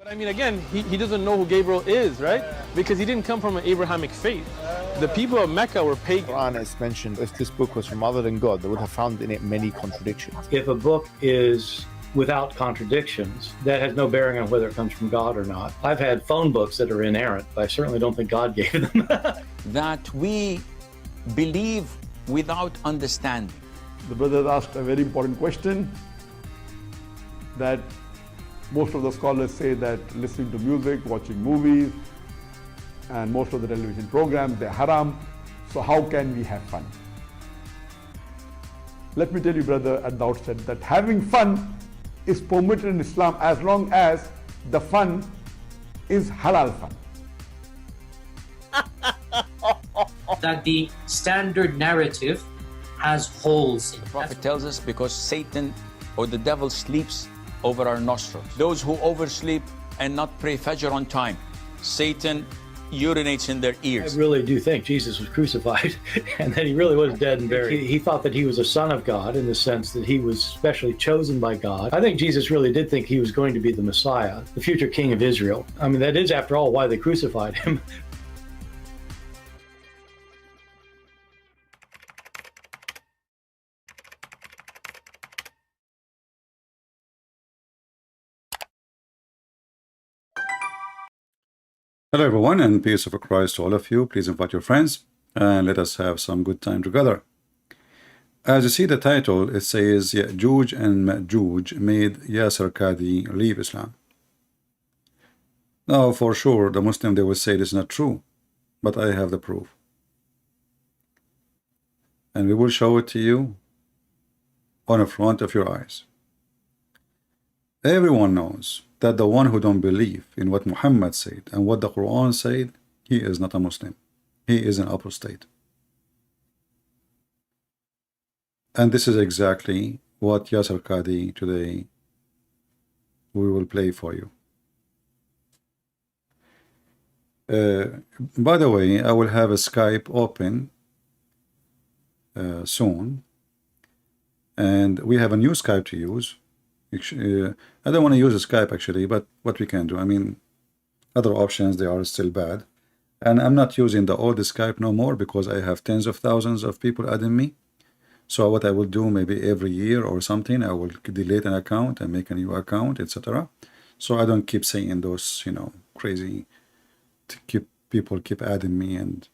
But I mean, again, he doesn't know who Gabriel is, right? Because he didn't come from an Abrahamic faith. The people of Mecca were pagan. The Quran is mentioned, if this book was from other than God, they would have found in it many contradictions. If a book is without contradictions, that has no bearing on whether it comes from God or not. I've had phone books that are inerrant, but I certainly don't think God gave them. That we believe without understanding. The brother asked a very important question, that most of the scholars say that listening to music, watching movies, and most of the television programs, they're haram. So how can we have fun? Let me tell you, brother, at the outset that having fun is permitted in Islam as long as the fun is halal fun. That the standard narrative has holes in it. The Prophet tells us because Satan or the devil sleeps over our nostrils. Those who oversleep and not pray Fajr on time, Satan urinates in their ears. I really do think Jesus was crucified and that he really was dead and buried. He thought that he was a son of God in the sense that he was specially chosen by God. I think Jesus really did think he was going to be the Messiah, the future king of Israel. I mean, that is, after all, why they crucified him. Hello everyone, and peace of Christ to all of you. Please invite your friends and let us have some good time together. As you see the title, it says Ya'juj and Ma'juj made Yasir Gadhi leave Islam. Now for sure the Muslim, they will say this is not true, but I have the proof. And we will show it to you on the front of your eyes. Everyone knows that the one who don't believe in what Muhammad said and what the Quran said, he is not a Muslim. He is an apostate. And this is exactly what Yasir Gadhi today we will play for you. By the way, I will have a Skype open soon, and we have a new Skype to use. I don't want to use a Skype actually, but what we can do, I mean, other options, they are still bad. And I'm not using the old Skype no more because I have tens of thousands of people adding me. So what I will do, maybe every year or something, I will delete an account and make a new account, etc. So I don't keep saying those, you know, crazy, people keep adding me. And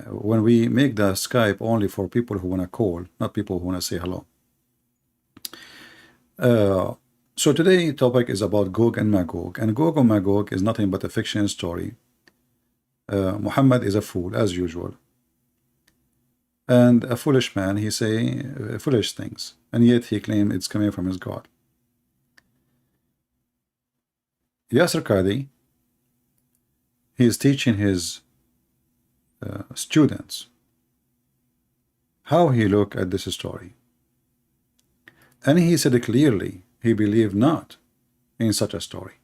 when we make the Skype only for people who want to call, not people who want to say hello. So today's topic is about Gog and Magog, and Gog and Magog is nothing but a fiction story. Muhammad is a fool as usual, and a foolish man. He say foolish things, and yet he claims it's coming from his God. Yasir Gadhi, he is teaching his students how he look at this story. And he said clearly he believed not in such a story.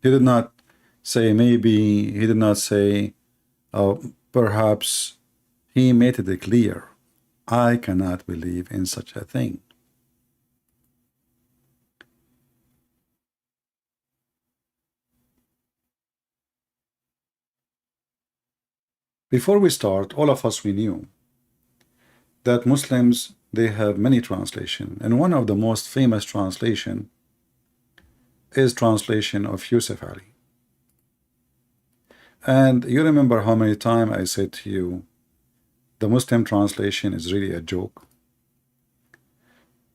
He did not say maybe, he did not say perhaps. He made it clear, I cannot believe in such a thing. Before we start, all of us, we knew that Muslims, they have many translations, and one of the most famous translation is translation of Yusuf Ali. And you remember how many times I said to you, the Muslim translation is really a joke.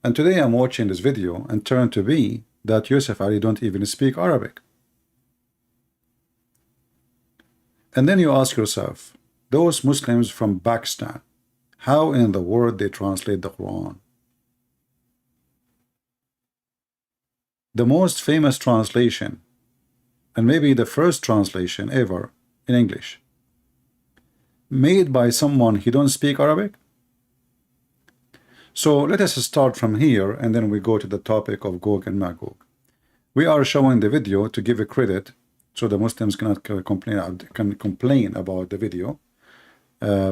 And today I'm watching this video and turned to be that Yusuf Ali don't even speak Arabic. And then you ask yourself, those Muslims from Pakistan, how in the world they translate the Quran? The most famous translation, and maybe the first translation ever in English, made by someone who don't speak Arabic. So let us start from here, and then we go to the topic of Gog and Magog. We are showing the video to give a credit, so the Muslims cannot complain about the video.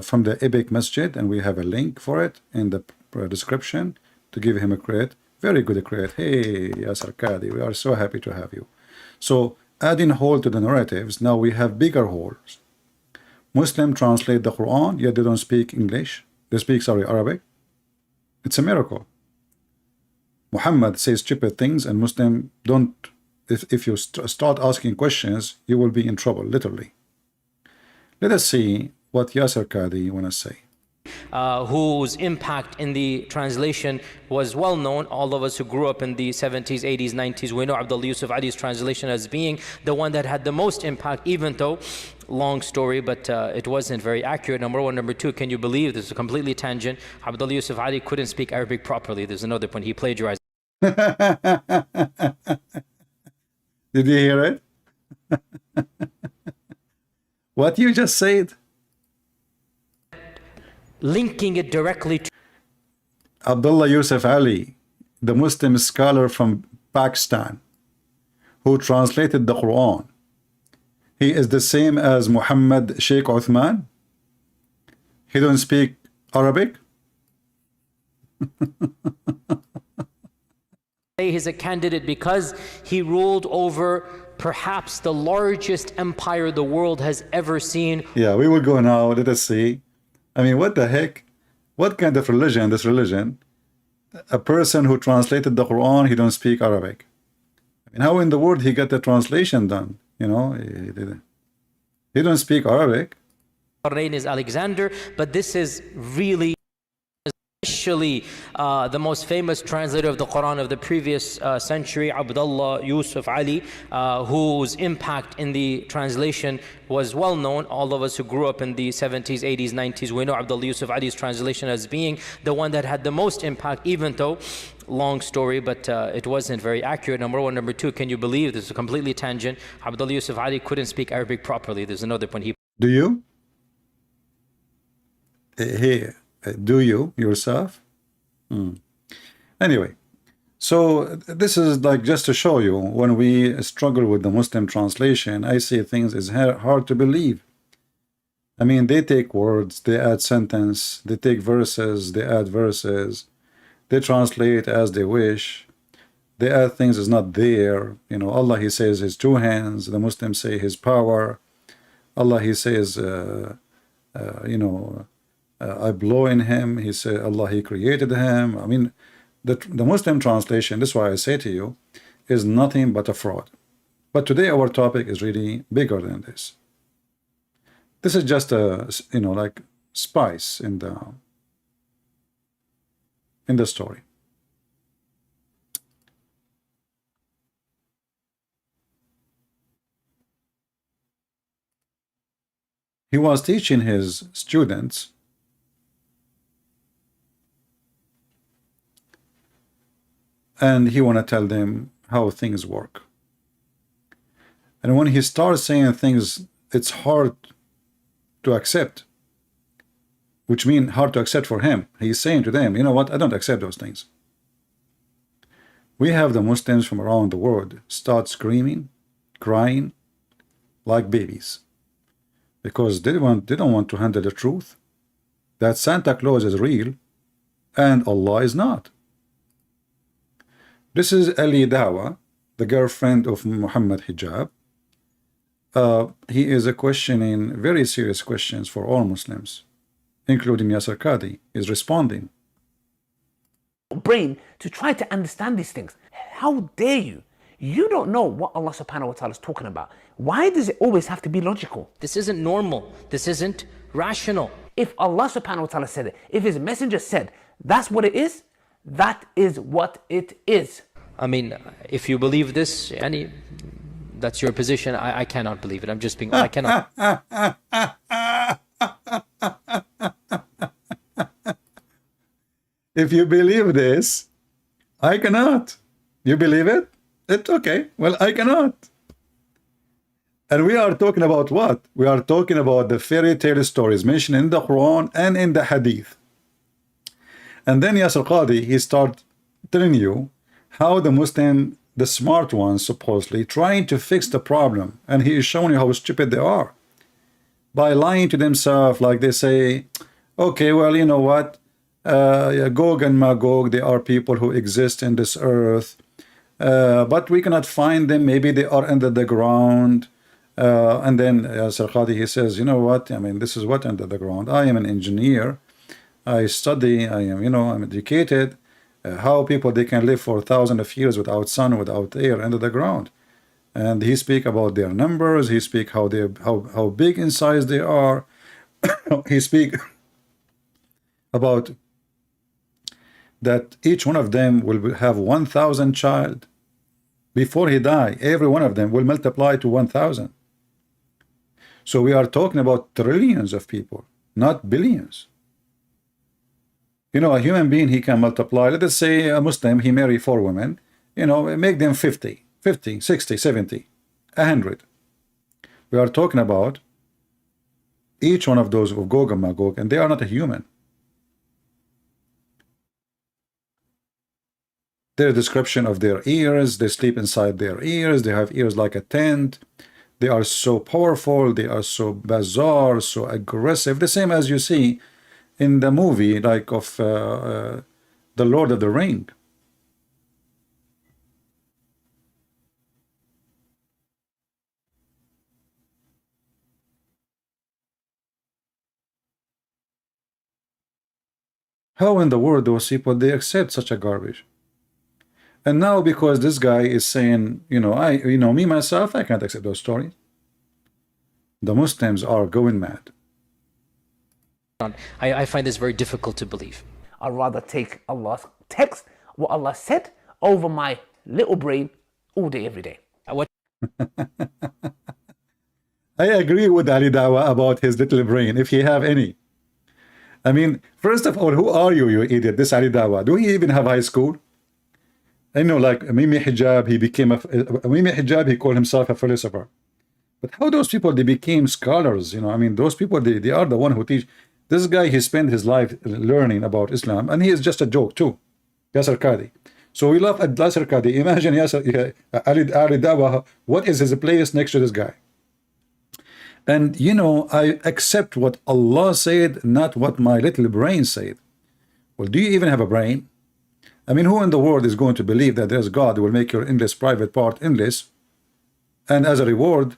From the Epic Masjid, and we have a link for it in the description to give him a credit. Very good credit. Hey, Yasir Gadhi, we are so happy to have you. So adding hole to the narratives, now we have bigger holes. Muslim translate the Quran, yet they don't speak English. They speak, sorry, Arabic. It's a miracle. Muhammad says stupid things, and Muslim don't. If you start asking questions, you will be in trouble, literally. Let us see what Yasir Gadhi want to say. Whose impact in the translation was well known. All of us who grew up in the 70s, 80s, 90s, we know Abdullah Yusuf Ali's translation as being the one that had the most impact, even though, long story, but it wasn't very accurate. Number one. Number two, can you believe, this is a completely tangent, Abdullah Yusuf Ali couldn't speak Arabic properly. There's another point, he plagiarized. Did you hear it? What you just said? Linking it directly to Abdullah Yusuf Ali, the Muslim scholar from Pakistan, who translated the Quran, he is the same as Muhammad Sheikh Uthman. He don't speak Arabic. He's a candidate because he ruled over perhaps the largest empire the world has ever seen. Yeah, we will go now. Let us see. I mean, what the heck? What kind of religion, this religion? A person who translated the Quran, he don't speak Arabic. I mean, how in the world he got the translation done? You know, he don't speak Arabic. Her name is Alexander, but this is really especially the most famous translator of the Quran of the previous century, Abdullah Yusuf Ali, whose impact in the translation was well known. All of us who grew up in the 70s, 80s, 90s, we know Abdullah Yusuf Ali's translation as being the one that had the most impact, even though, long story, but it wasn't very accurate. Number one. Number two, can you believe, this is a completely tangent, Abdullah Yusuf Ali couldn't speak Arabic properly. There's another point. Do you? Here. Do you yourself? Anyway, so this is like just to show you, when we struggle with the Muslim translation, I see things is hard to believe. I mean, they take words, they add sentence, they take verses, they add verses, they translate as they wish, they add things is not there. You know, Allah, he says his two hands, the Muslims say his power. Allah, he says you know, I blow in him. He said Allah, he created him. I mean, the Muslim translation, this is why I say to you, is nothing but a fraud. But today our topic is really bigger than this. This is just a, you know, like spice in the story. He was teaching his students and he want to tell them how things work. And when he starts saying things, it's hard to accept, which means hard to accept for him. He's saying to them, you know what, I don't accept those things. We have the Muslims from around the world start screaming, crying like babies, because they don't want to handle the truth that Santa Claus is real and Allah is not. This is Ali Dawa, the girlfriend of Muhammad Hijab. He is questioning very serious questions for all Muslims, including Yasir Gadhi is responding. Brain to try to understand these things. How dare you? You don't know what Allah subhanahu wa ta'ala is talking about. Why does it always have to be logical? This isn't normal. This isn't rational. If Allah subhanahu wa ta'ala said it, if his messenger said that's what it is, that is what it is. I mean, if you believe this, that's your position. I cannot believe it. I'm just being, I cannot. If you believe this, I cannot. You believe it? It's okay. Well, I cannot. And we are talking about what? We are talking about the fairy tale stories mentioned in the Quran and in the Hadith. And then Yasir Gadhi, he start telling you how the Muslim, the smart ones supposedly, trying to fix the problem. And he is showing you how stupid they are. By lying to themselves, like they say, okay, well, you know what? Gog and Magog, they are people who exist in this earth. but we cannot find them. Maybe they are under the ground. And then Yasir Gadhi, he says, you know what? I mean, this is what under the ground. I am an engineer. I study. I am, I'm educated. How people they can live for thousands of years without sun, without air, under the ground. And he speak about their numbers. He speak how big in size they are. He speak about that each one of them will have 1,000 child. Before he die, every one of them will multiply to 1,000. So we are talking about trillions of people, not billions. A human being, he can multiply. Let us say a Muslim, he marry 4 women, make them 50, 60, 70, 100. We are talking about each one of those of Gog and Magog, and they are not a human. Their description of their ears, they sleep inside their ears, they have ears like a tent, they are so powerful, they are so bizarre, so aggressive, the same as you see in the movie like of the Lord of the Ring. How in the world those people they accept such a garbage? And now because this guy is saying, me myself, I can't accept those stories. The Muslims are going mad. I find this very difficult to believe. I'd rather take Allah's text, what Allah said, over my little brain all day, every day. I agree with Ali Dawa about his little brain, if you have any. I mean, first of all, who are you, you idiot? This Ali Dawa, do he even have high school? I know, like Mimi Hijab, Mimi Hijab, he called himself a philosopher. But how those people, they became scholars, I mean, those people, they are the one who teach. This guy, he spent his life learning about Islam, and he is just a joke too, Yasir Gadhi. So we laugh at Yasir Gadhi. Imagine Ali Dawa, what is his place next to this guy? And, I accept what Allah said, not what my little brain said. Well, do you even have a brain? I mean, who in the world is going to believe that there's God who will make your endless private part endless, and as a reward,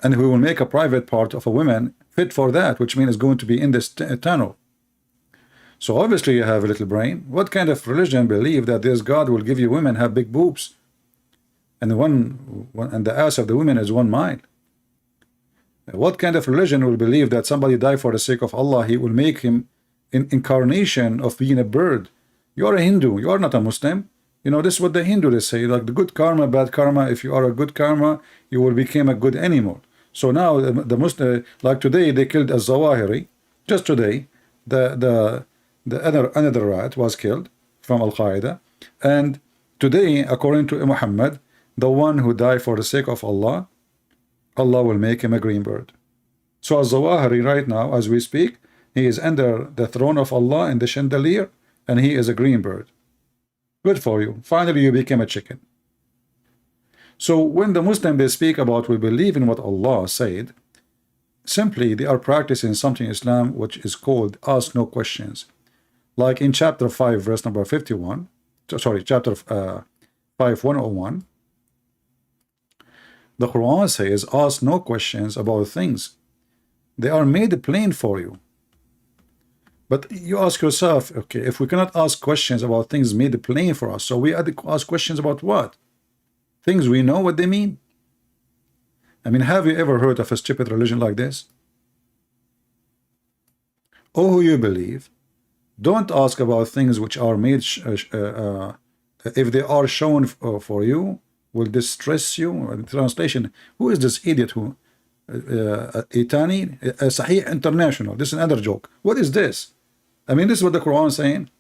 and who will make a private part of a woman fit for that, which means it's going to be in this tunnel. So obviously you have a little brain. What kind of religion believe that there's God who will give you women have big boobs, and and the ass of the women is 1 mile? What kind of religion will believe that somebody die for the sake of Allah, he will make him an incarnation of being a bird? You are a Hindu, you are not a Muslim. This is what the Hindu they say, like the good karma, bad karma. If you are a good karma, you will become a good animal. So now the Muslim, like today, they killed a Zawahiri. Just today, the another rat was killed from Al Qaeda, and today, according to Muhammad, the one who died for the sake of Allah, Allah will make him a green bird. So Al-Zawahiri right now, as we speak, he is under the throne of Allah in the chandelier, and he is a green bird. Good for you. Finally, you became a chicken. So when the Muslim they speak about we believe in what Allah said, simply they are practicing something in Islam which is called ask no questions. Like in chapter 5, verse number 51, sorry, chapter 5, 101, the Quran says, ask no questions about things. They are made plain for you. But you ask yourself, okay, if we cannot ask questions about things made plain for us, so we ask questions about what? Things we know what they mean. I mean, have you ever heard of a stupid religion like this? Oh, who you believe, don't ask about things which are made, if they are shown for you, will distress you. Translation, who is this idiot who Itani Sahih International, this is another joke. What is this? I mean, this is what the Quran is saying.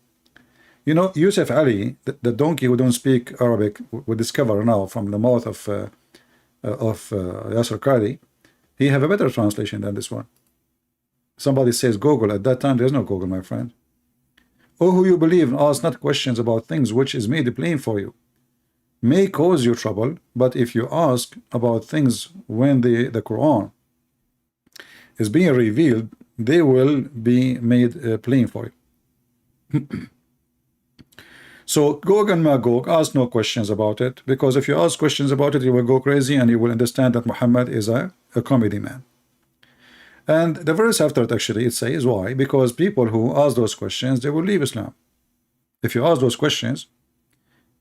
Yusuf Ali, the donkey who don't speak Arabic, we discover now from the mouth of Yasir Gadhi, he have a better translation than this one. Somebody says Google. At that time there's no Google, my friend. Oh, who you believe, ask not questions about things which is made plain for you, may cause you trouble, but if you ask about things when the Quran is being revealed, they will be made plain for you. So Gog and Magog, ask no questions about it, because if you ask questions about it, you will go crazy and you will understand that Muhammad is a comedy man. And the verse after it, actually, it says why? Because people who ask those questions, they will leave Islam. If you ask those questions,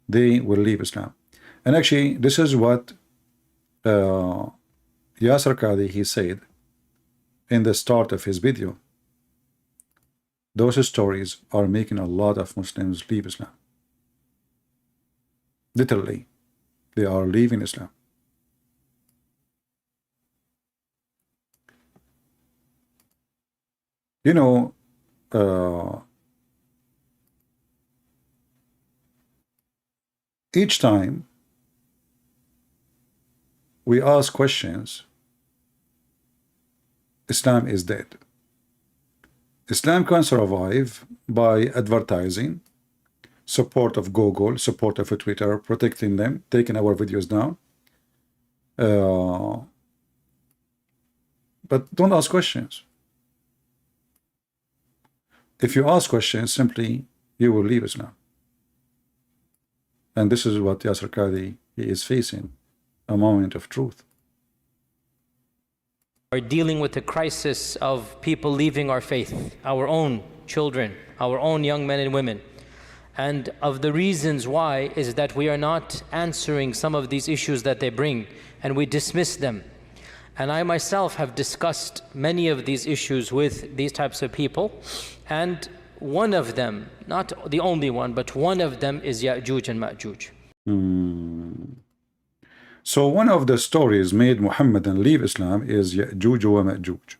they will leave Islam. And actually, this is what Yasir Gadhi, he said in the start of his video. Those stories are making a lot of Muslims leave Islam. Literally, they are leaving Islam. You know, each time we ask questions, Islam is dead. Islam can survive by advertising, support of Google, support of Twitter, protecting them, taking our videos down. But don't ask questions. If you ask questions, simply you will leave Islam. And this is what Yasir Gadhi, he is facing, a moment of truth. Are dealing with the crisis of people leaving our faith, our own children, our own young men and women. And of the reasons why is that we are not answering some of these issues that they bring, and we dismiss them. And I myself have discussed many of these issues with these types of people, and one of them, not the only one, but one of them is Ya'juj and Ma'juj. So one of the stories made Muhammadan leave Islam is Ya'juj wa Ma'juj.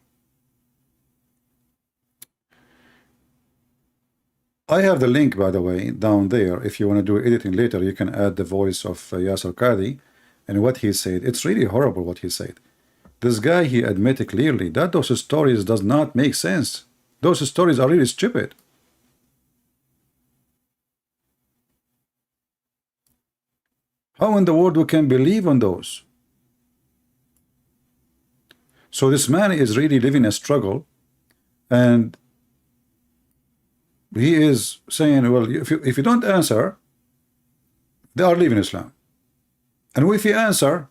I have the link, by the way, down there. If you want to do editing later, you can add the voice of Yasir Gadhi and what he said. It's really horrible what he said. This guy, he admitted clearly that those stories does not make sense. Those stories are really stupid. How in the world we can believe on those? So this man is really living a struggle, and he is saying, well, if you don't answer, they are leaving Islam. And if you answer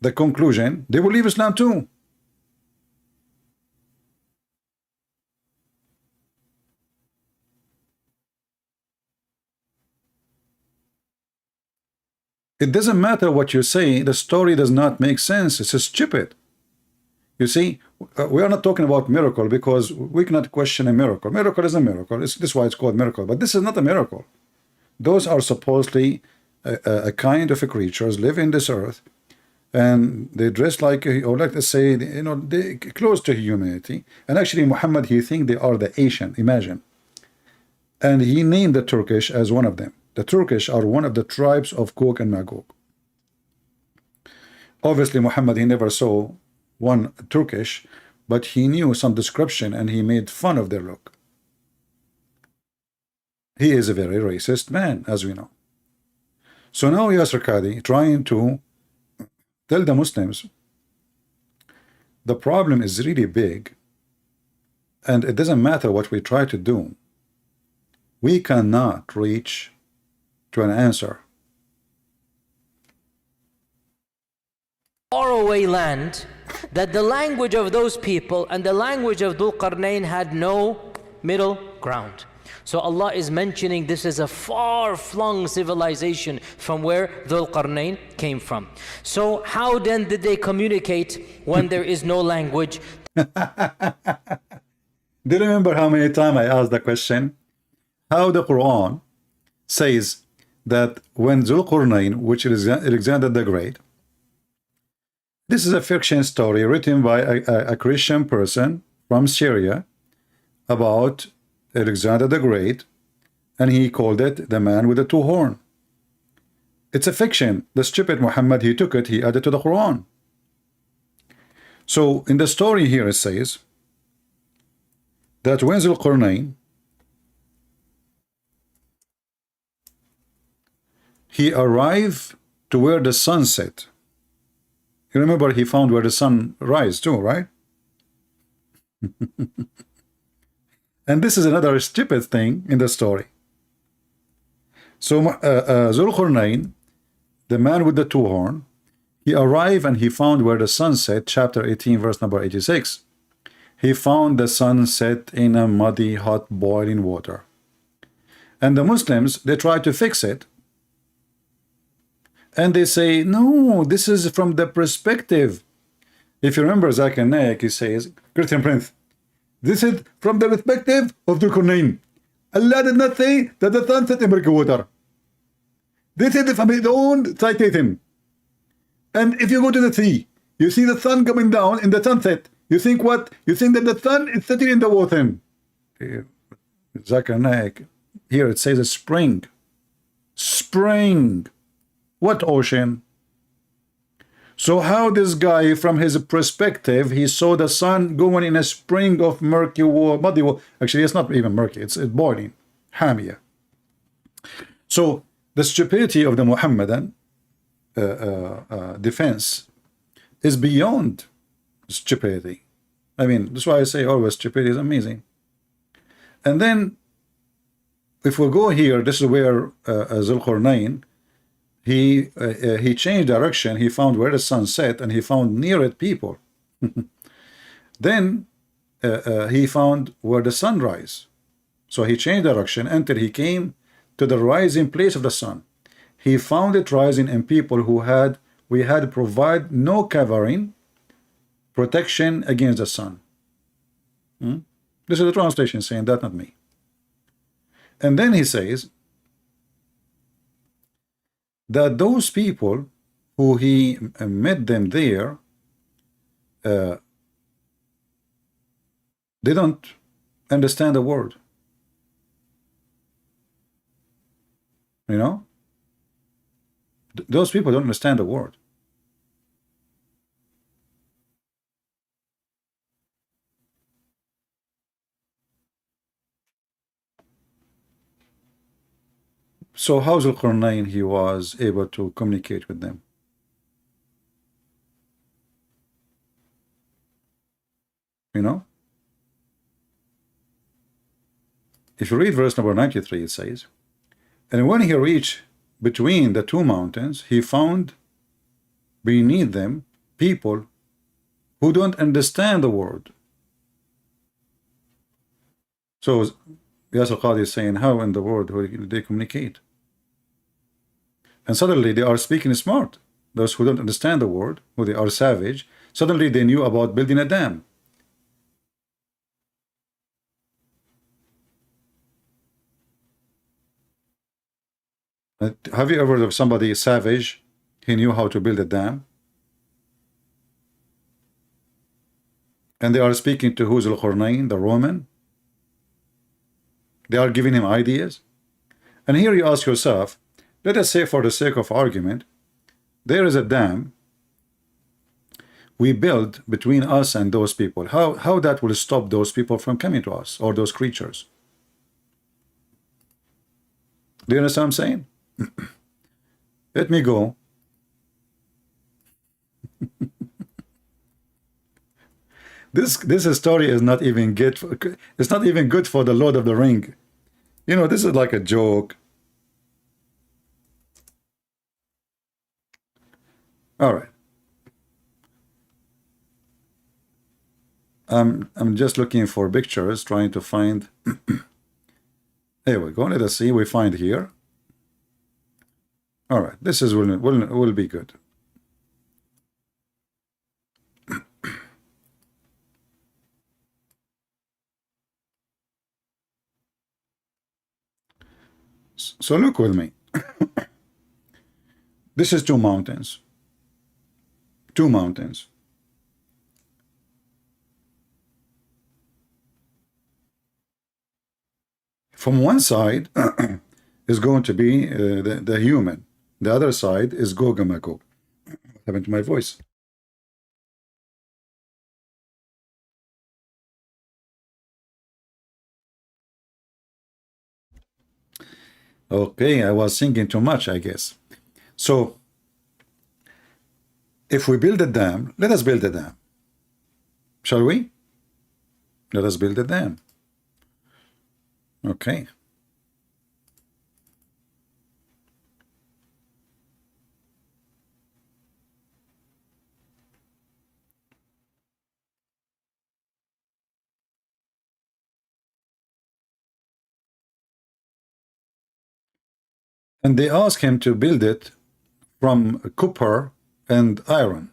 the conclusion, they will leave Islam too. It doesn't matter what you say, the story does not make sense. It's stupid. You see, we are not talking about miracle because we cannot question a miracle. Miracle is a miracle. This is why it's called miracle. But this is not a miracle. Those are supposedly a kind of creatures live in this earth, and they dress like, or like to say, you know, they close to humanity. And actually, Muhammad, he think they are the Asian. Imagine. And he named the Turkish as one of them. The Turkish are one of the tribes of Gog and Magog. Obviously, Muhammad, he never saw one Turkish, but he knew some description and he made fun of their look. He is a very racist man, as we know. So now Yasir Gadhi trying to tell the Muslims the problem is really big, and it doesn't matter what we try to do. We cannot reach to an answer. Faraway land, that the language of those people and the language of Dhul Qarnayn had no middle ground. So Allah is mentioning this is a far-flung civilization from where Dhul Qarnayn came from. So how then did they communicate when there is no language? Do you remember how many times I asked the question? How the Quran says that when Dhul Qarnayn, which is Alexander the Great, this is a fiction story written by a Christian person from Syria about Alexander the Great, and he called it the man with the two horns. It's a fiction. The stupid Muhammad, he took it, he added to the Quran. So in the story here it says that when Dhul Qarnayn, he arrived to where the sun set. You remember he found where the sun rises too, right? And this is another stupid thing in the story. So Zul Qarnayn, the man with the two horn, he arrived and he found where the sun set, chapter 18, verse number 86. He found the sun set in a muddy, hot, boiling water. And the Muslims, they try to fix it. And they say, no, this is from the perspective. If you remember Zakir Naik, he says, Christian Prince, this is from the perspective of Dhul Qarnayn. Allah did not say that the sun set in murky water. This is from his own citation. And if you go to the sea, you see the sun coming down in the sunset. You think what? You think that the sun is sitting in the water. Zakir Naik, here it says a spring. Spring. What ocean? So how this guy, from his perspective, he saw the sun going in a spring of murky water, muddy water. Actually, it's not even murky, it's boiling, hamia. So the stupidity of the Muhammadan defense is beyond stupidity. I mean, that's why I say always stupidity is amazing. And then, if we go here, this is where Zul Qarnayn, he changed direction. He found where the sun set, and he found near it people. Then he found where the sun rise. So he changed direction until he came to the rising place of the sun. He found it rising in people who we had provide no covering, protection against the sun. This is the translation saying that, not me. And then he says that those people who he met them there, they don't understand the word. You know? Those people don't understand the word. So how Zul Qarnayn he was able to communicate with them? You know? If you read verse number 93, it says, and when he reached between the two mountains, he found beneath them people who don't understand the word. So Yasir Gadhi is saying, how in the world will they communicate? And suddenly they are speaking smart. Those who don't understand the word, who they are savage, suddenly they knew about building a dam. Have you ever heard of somebody savage? He knew how to build a dam. And they are speaking to Zul Qarnayn, the Roman. They are giving him ideas. And here you ask yourself, let us say for the sake of argument, there is a dam we build between us and those people. How that will stop those people from coming to us, or those creatures? Do you understand what I'm saying? Let me go. This story is not even good. It's not even good for the Lord of the Ring. You know, this is like a joke. All right. I'm just looking for pictures, trying to find. Here we go. Let us see. We find here. All right. This is will be good. So look with me. This is two mountains. Two mountains. From one side is going to be the human. The other side is Gog and Magog. What happened to my voice? Okay, I was singing too much, I guess. So, if we build a dam, let us build a dam. Shall we? Let us build a dam. Okay. and they ask him to build it from copper and iron.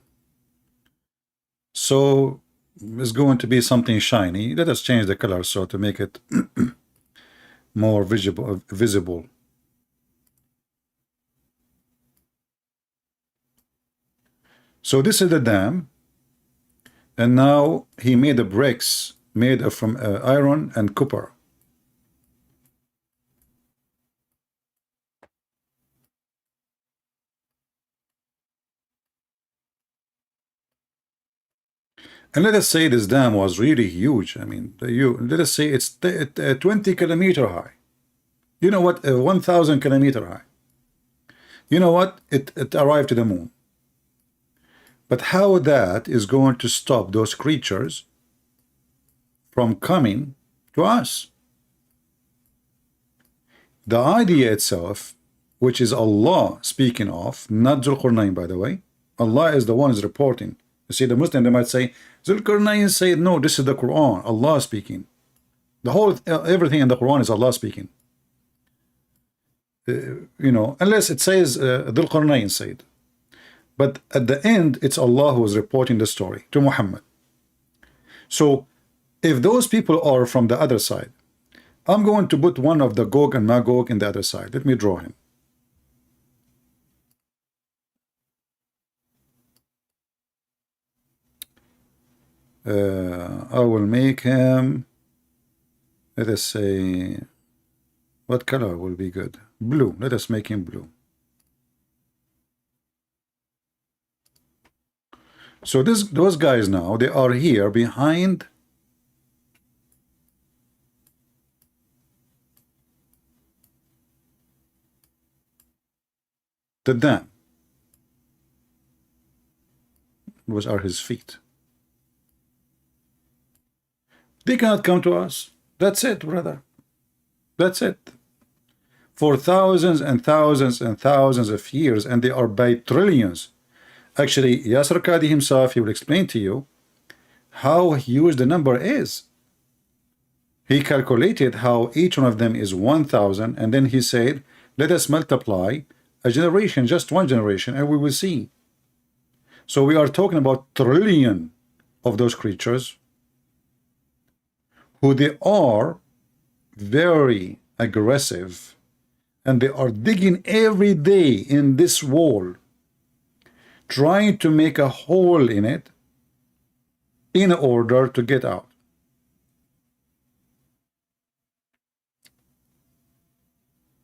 So it's going to be something shiny. Let us change the color so to make it more visible. So this is the dam, and now he made the bricks made from iron and copper. And let us say this dam was really huge. I mean, let us say it's 20 kilometer high. You know what? 1,000 kilometer high. You know what? It arrived to the moon. But how that is going to stop those creatures from coming to us? The idea itself, which is Allah speaking of, not Zulqarnain, by the way. Allah is the one who's reporting. You see, the Muslim, they might say, Zulqarnain said, no, this is the Quran, Allah speaking. The whole, everything in the Quran is Allah speaking. You know, unless it says Zulqarnain said. But at the end, it's Allah who is reporting the story to Muhammad. So, if those people are from the other side, I'm going to put one of the Gog and Magog in the other side. Let me draw him. I will make him, let us say, what color will be good? Blue. Let us make him blue. So those guys now, they are here behind the dam. Those are his feet. They cannot come to us. That's it, brother. That's it. For thousands and thousands and thousands of years, and they are by trillions. Actually, Yasir Gadhi himself, he will explain to you how huge the number is. He calculated how each one of them is 1,000, and then he said, let us multiply a generation, just one generation, and we will see. So we are talking about trillion of those creatures, who they are very aggressive, and they are digging every day in this wall, trying to make a hole in it in order to get out.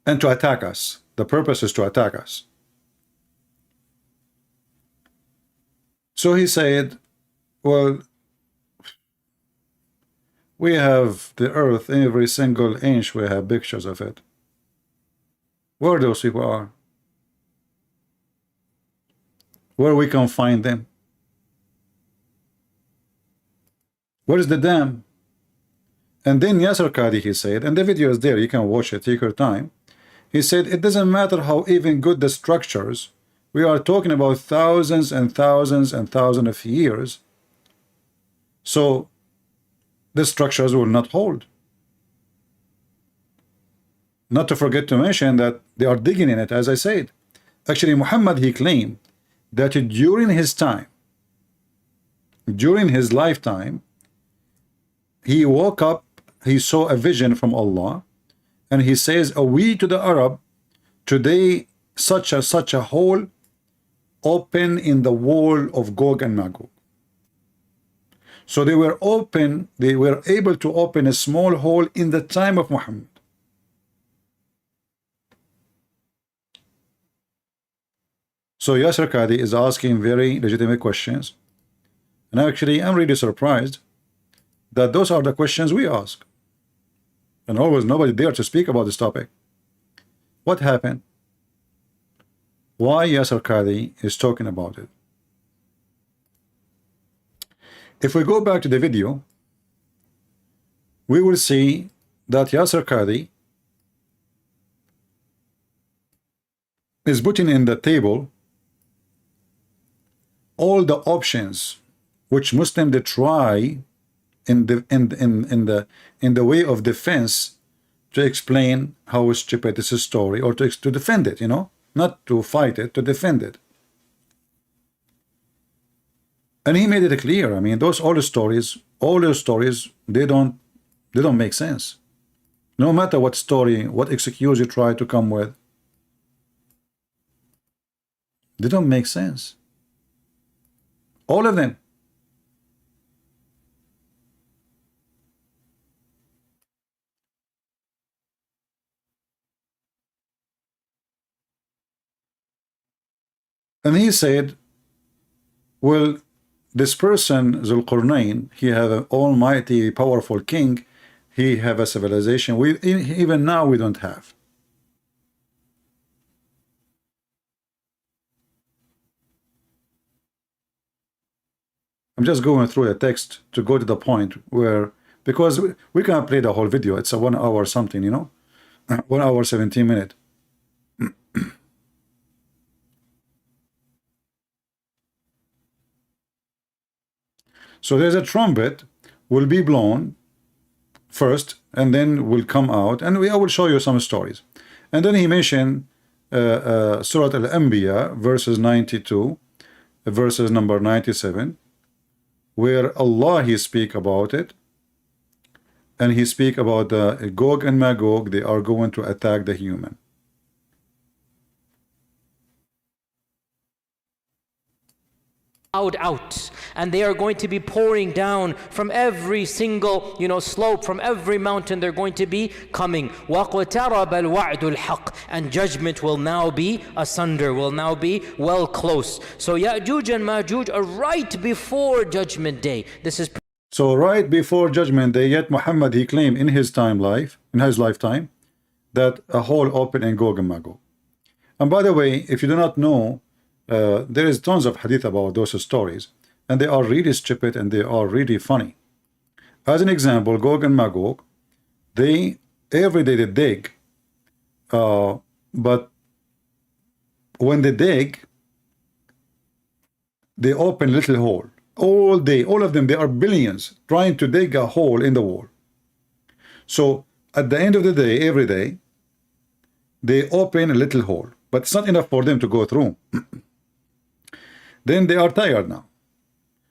And to attack us. The purpose is to attack us. So he said, well, we have the earth, every single inch we have pictures of it. Where those people are? Where we can find them? Where is the dam? And then Yasir Gadhi, he said, and the video is there, you can watch it, take your time. He said, it doesn't matter how even good the structures, we are talking about thousands and thousands and thousands of years. So the structures will not hold. Not to forget to mention that they are digging in it, as I said. Actually, Muhammad, he claimed that during his time, during his lifetime, he woke up, he saw a vision from Allah, and he says, we to the Arab, today such a hole open in the wall of Gog and Magog. So they were able to open a small hole in the time of Muhammad. So Yasir Gadhi is asking very legitimate questions. And actually, I'm really surprised that those are the questions we ask. And always nobody dared to speak about this topic. What happened? Why Yasir Gadhi is talking about it? If we go back to the video, we will see that Yasir Gadhi is putting in the table all the options which Muslims they try in the way of defense to explain how stupid this is story, or to defend it, you know, not to fight it, to defend it. And he made it clear. I mean, those all those stories, they don't make sense. No matter what story, what excuse you try to come with, they don't make sense. All of them. And he said, well, this person, Zul Qarnayn, he have an almighty, powerful king. He have a civilization even now we don't have. I'm just going through a text to go to the point where, because we can't play the whole video. It's a 1 hour something, you know, 1 hour 17 minutes. So there's a trumpet will be blown first, and then will come out, and I will show you some stories. And then he mentioned Surah al Anbiya, verses 92, verses number 97, where Allah he speak about it, and he speak about the Gog and Magog. They are going to attack the human. Out, and they are going to be pouring down from every single, you know, slope, from every mountain. They're going to be coming. وَاقْتَرَبَ الْوَعْدُ الْحَقِّ, and judgment will now be asunder, will now be well close. So Ya'juj and Ma'juj are right before judgment day. This is so right before judgment day. Yet Muhammad he claimed in his lifetime, that a hole open in Gog and Magog. And by the way, if you do not know, there is tons of hadith about those stories, and they are really stupid and they are really funny. As an example, Gog and Magog, they every day they dig, but when they dig, they open a little hole all day. All of them, they are billions trying to dig a hole in the wall. So at the end of the day, every day, they open a little hole, but it's not enough for them to go through. Then they are tired now.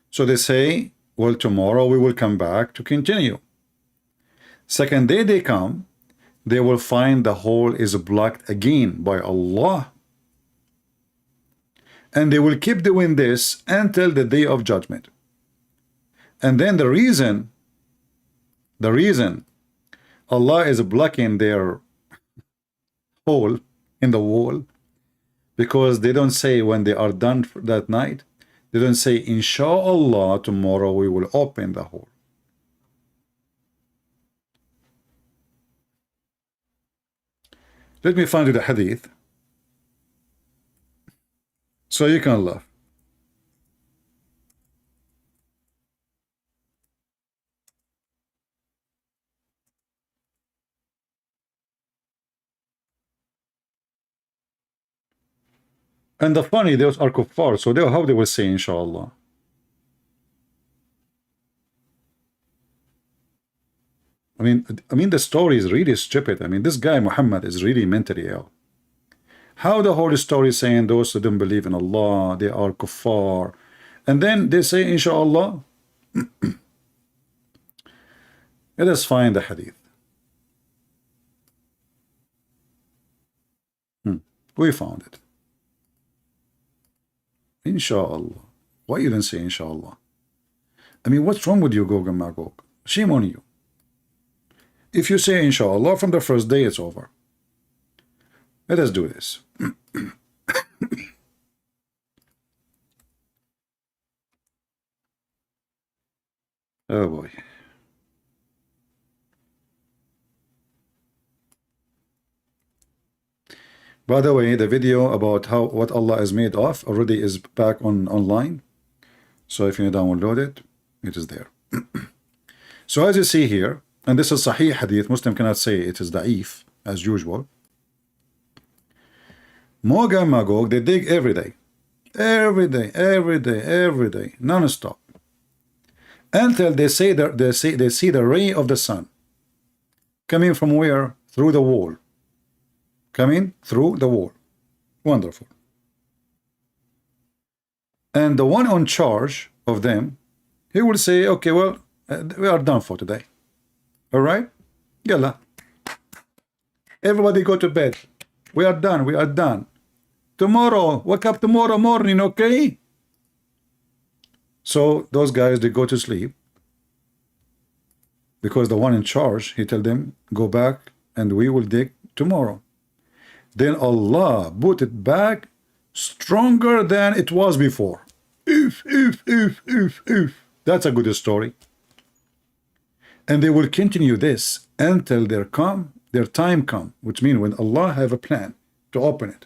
So they say, well, tomorrow we will come back to continue. Second day they come, they will find the hole is blocked again by Allah. And they will keep doing this until the day of judgment. And then the reason Allah is blocking their hole in the wall, because they don't say when they are done for that night, they don't say, Inshallah, tomorrow we will open the hole. Let me find you the hadith so you can laugh. And the funny, those are kuffar, so how they will say inshallah? I mean the story is really stupid. I mean, this guy Muhammad is really mentally ill. How the whole story is saying those who don't believe in Allah, they are kuffar, and then they say inshallah. Let us find the hadith. We found it. Inshallah. Why you didn't say inshallah? I mean, what's wrong with you, Gog and Magog? Shame on you. If you say inshallah from the first day, it's over. Let us do this. Oh boy. By the way, the video about what Allah is made of already is back online. So if you download it, it is there. So as you see here, and this is Sahih Hadith, Muslim cannot say it is da'if as usual. Gog and Magog, they dig every day, non-stop, until they see the ray of the sun coming from where? through the wall. Coming through the wall. Wonderful. And the one on charge of them, he will say, okay, well, we are done for today. All right? Yalla. Everybody go to bed. We are done. We are done. Tomorrow, wake up tomorrow morning, okay? So those guys, they go to sleep because the one in charge, he tell them, go back and we will dig tomorrow. Then Allah put it back stronger than it was before. If. That's a good story. And they will continue this until their time come, which means when Allah have a plan to open it.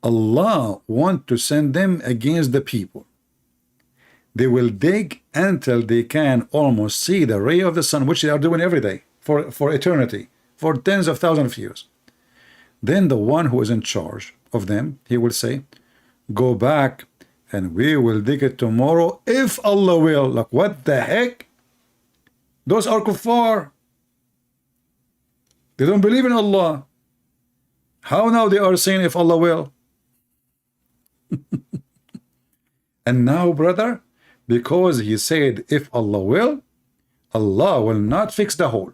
Allah want to send them against the people. They will dig until they can almost see the ray of the sun, which they are doing every day for eternity, for tens of thousands of years. Then the one who is in charge of them, he will say, go back and we will dig it tomorrow if Allah will. Like, what the heck? Those are kuffar. They don't believe in Allah. How now they are saying if Allah will? And now, brother, because he said if Allah will not fix the hole.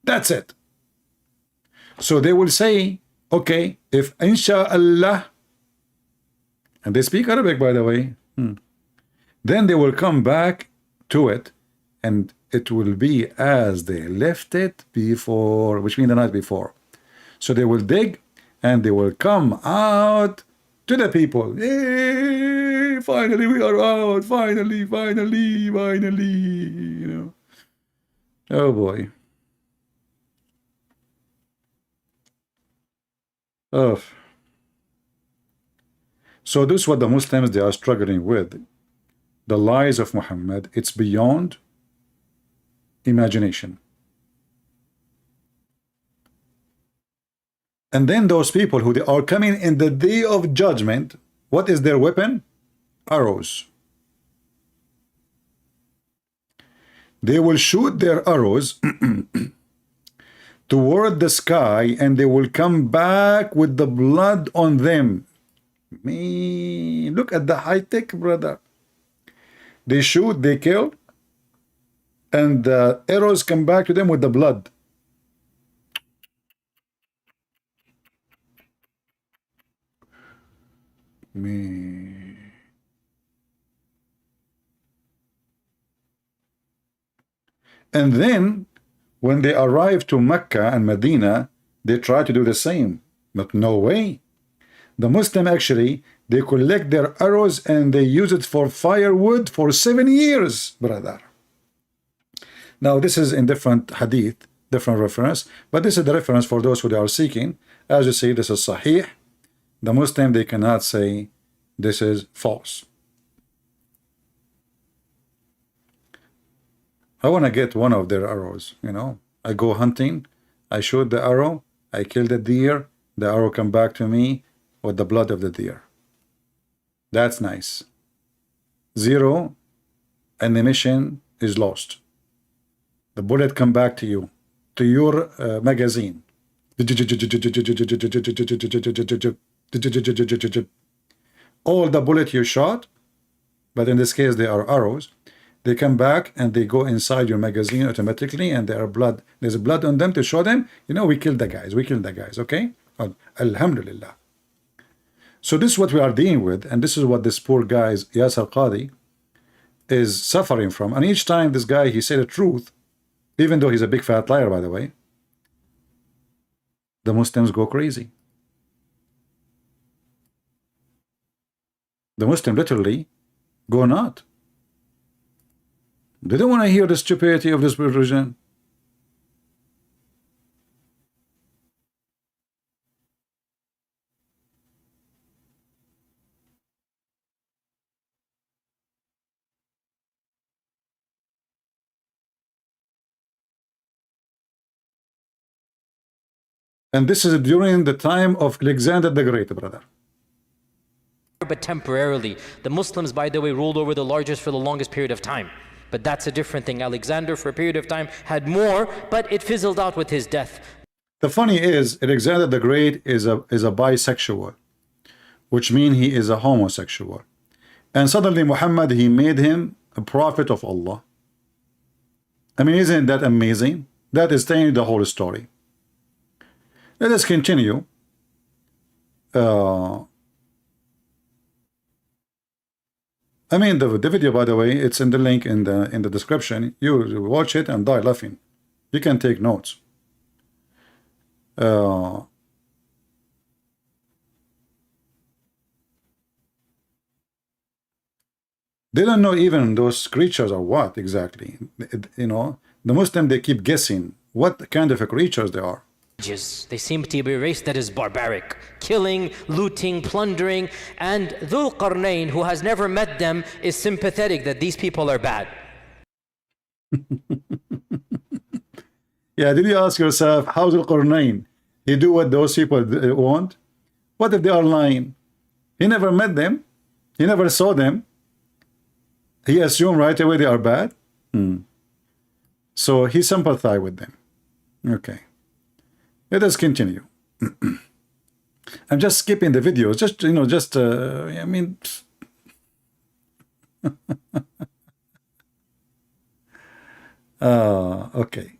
That's it. So they will say, okay, if insha'Allah, and they speak Arabic, by the way, then they will come back to it and it will be as they left it before, which means the night before. So they will dig and they will come out to the people. Yay, finally we are out, finally, you know. Oh boy. Oh. So this is what the Muslims, they are struggling with. The lies of Muhammad, it's beyond imagination. And then those people who they are coming in the day of judgment, what is their weapon? Arrows. They will shoot their arrows toward the sky and they will come back with the blood on them. Me, look at the high tech, brother. They shoot, they kill, and the arrows come back to them with the blood. Me. And then when they arrive to Mecca and Medina, they try to do the same, but no way. The Muslim actually, they collect their arrows and they use it for firewood for 7 years, brother. Now this is in different hadith, different reference, but this is the reference for those who they are seeking. As you see, this is sahih. The Muslim, they cannot say this is false. I want to get one of their arrows, you know. I go hunting, I shoot the arrow, I kill the deer, the arrow come back to me with the blood of the deer. That's nice. 0 and the mission is lost. The bullet come back to you, to your magazine. All the bullet you shot, but in this case they are arrows, they come back and they go inside your magazine automatically, and there are blood. There's blood on them to show them, you know, we killed the guys, okay? Alhamdulillah. So this is what we are dealing with, and this is what this poor guy, Yasir Gadhi, is suffering from. And each time this guy, he said the truth, even though he's a big fat liar, by the way, the Muslims go crazy. The Muslims literally go not. They don't want to hear the stupidity of this religion. And this is during the time of Alexander the Great, brother. But temporarily. The Muslims, by the way, ruled over the largest for the longest period of time. But that's a different thing. Alexander, for a period of time, had more, but it fizzled out with his death. The funny is, Alexander the Great is a bisexual, which means he is a homosexual. And suddenly Muhammad, he made him a prophet of Allah. I mean, isn't that amazing? That is telling you the whole story. Let us continue. I mean, the video, by the way, it's in the link in the description. You watch it and die laughing. You can take notes. They don't know even those creatures are what exactly. You know, the Muslim, they keep guessing what kind of creatures they are. They seem to be a race that is barbaric, killing, looting, plundering, and Dhul Qarnayn, who has never met them, is sympathetic that these people are bad. Yeah, did you ask yourself, how's Dhul Qarnayn? He do what those people want? What if they are lying? He never met them. He never saw them. He assumed right away they are bad. So he sympathized with them. Okay. Let us continue. I'm just skipping the videos. Just, you know, just, I mean... okay.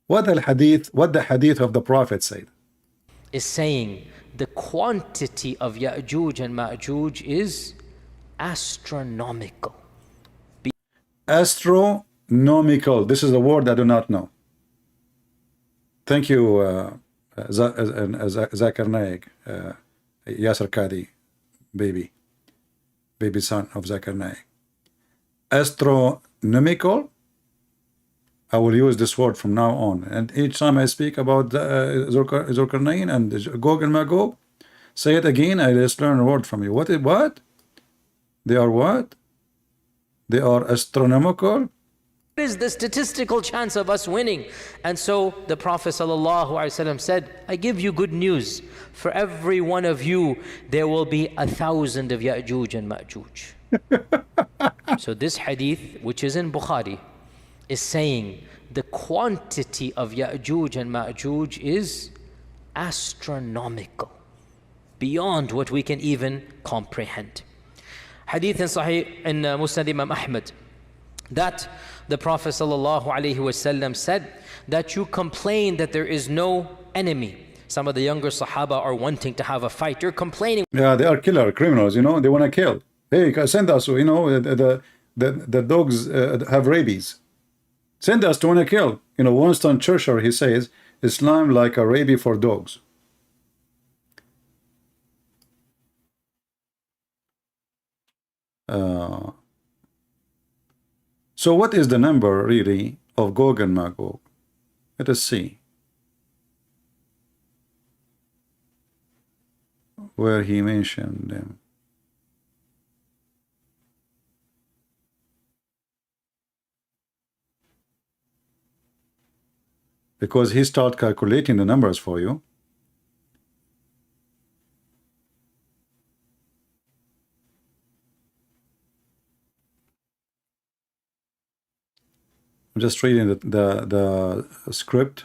What the hadith of the Prophet said? Is saying the quantity of Ya'juj and Ma'juj is astronomical. Astronomical. This is a word I do not know. Thank you, Zakir Naik, Yasir Gadhi, baby son of Zakir Naik. Astronomical. I will use this word from now on, and each time I speak about Zulkarnain and Gog and Magog, say it again. I just learn a word from you. What? They are what? They are astronomical. What is the statistical chance of us winning? And so the Prophet ﷺ said, I give you good news. For every one of you, there will be 1,000 of Ya'juj and Ma'juj. So this hadith, which is in Bukhari, is saying the quantity of Ya'juj and Ma'juj is astronomical, beyond what we can even comprehend. Hadith in Sahih in Musnad Imam Ahmad, that the Prophet ﷺ said that you complain that there is no enemy. Some of the younger Sahaba are wanting to have a fight. You're complaining. Yeah, they are killer criminals, you know, they want to kill. Hey, send us, you know, the dogs have rabies. Send us to want to kill. You know, Winston Churchill, he says, Islam like a rabies for dogs. So what is the number really of Gog and Magog? Let us see where he mentioned them. Because he started calculating the numbers for you. I'm just reading the script.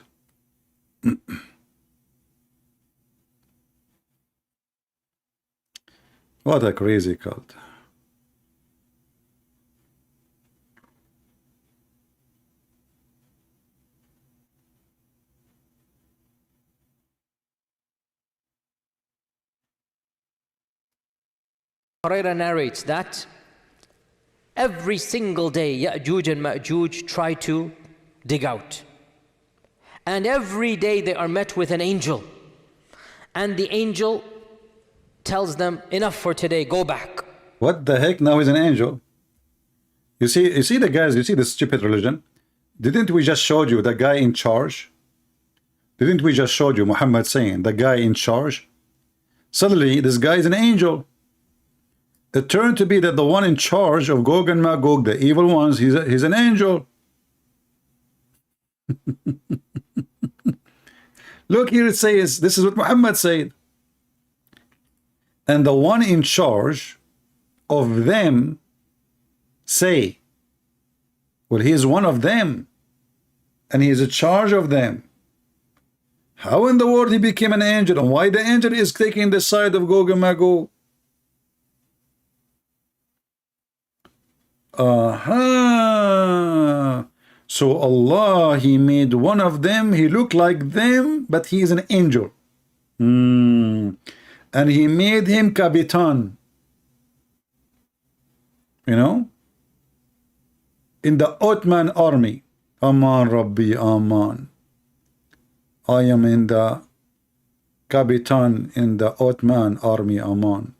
What a crazy cult. Hurairah narrates that every single day Ya'juj and Ma'juj try to dig out. And every day they are met with an angel. And the angel tells them, enough for today, go back. What the heck? Now he's an angel. You see the guys, you see the stupid religion? Didn't we just show you the guy in charge? Didn't we just show you Muhammad saying the guy in charge? Suddenly this guy is an angel. It turned to be that the one in charge of Gog and Magog, the evil ones, he's an angel. Look here, it says, this is what Muhammad said. and the one in charge of them say, well, he is one of them, and he is in charge of them. How in the world he became an angel, and why the angel is taking the side of Gog and Magog? Aha! So Allah, he made one of them, he looked like them, but he is an angel. And he made him Capitan. You know? In the Ottoman army. Aman Rabbi Aman. I am in the Capitan in the Ottoman army. Aman.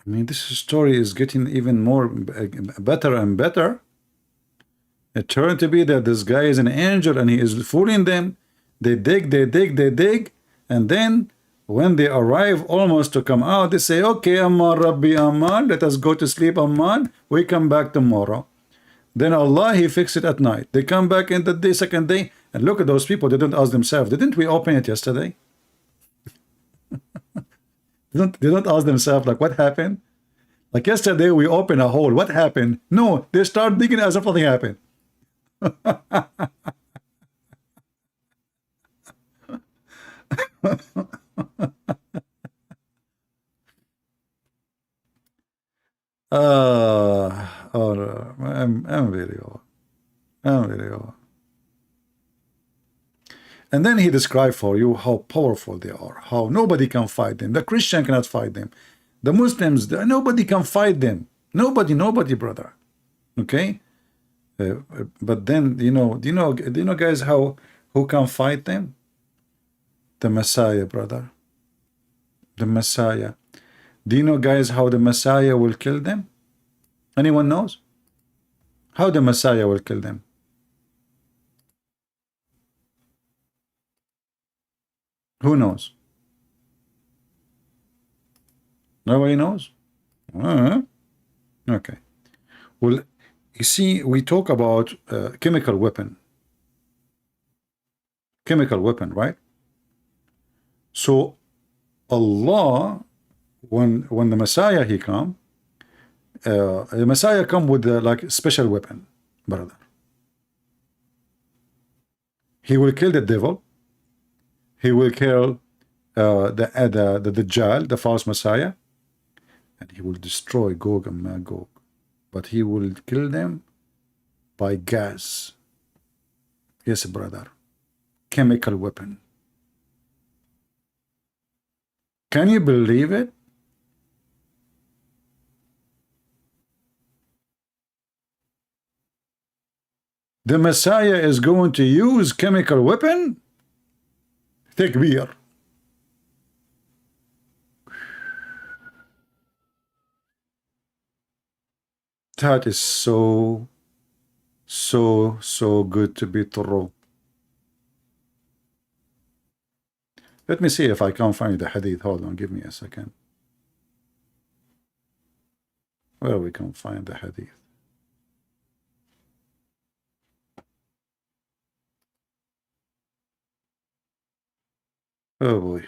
I mean, this story is getting even more better and better. It turned to be that this guy is an angel and he is fooling them. They dig, they dig, they dig, and then when they arrive almost to come out, they say, okay, Aman Rabbi Aman, let us go to sleep, Aman, we come back tomorrow. Then Allah, he fixed it at night. They come back in the day, second day, and look at those people. They don't ask themselves, didn't we open it yesterday? They don't ask themselves, like, what happened? Like yesterday we opened a hole, what happened? No, they start digging as if nothing happened. Unbelievable. Unbelievable. And then he described for you how powerful they are, how nobody can fight them. The Christian cannot fight them. The Muslims, nobody can fight them. Nobody, brother. Okay? But then, do you know, guys, who can fight them? The Messiah, brother. The Messiah. Do you know, guys, how the Messiah will kill them? Anyone knows? How the Messiah will kill them? Who knows? Nobody knows? Okay. Well, you see, we talk about chemical weapon. Chemical weapon, right? So Allah, when the Messiah he come, the Messiah come with like special weapon, brother. He will kill the devil. He will kill the Dajjal, the false Messiah, and he will destroy Gog and Magog. But he will kill them by gas. Yes, brother. Chemical weapon. Can you believe it? The Messiah is going to use chemical weapon? Takbir. That is so good to be true. Let me see if I can find the hadith. Hold on, give me a second. Where we can find the hadith? Oh boy.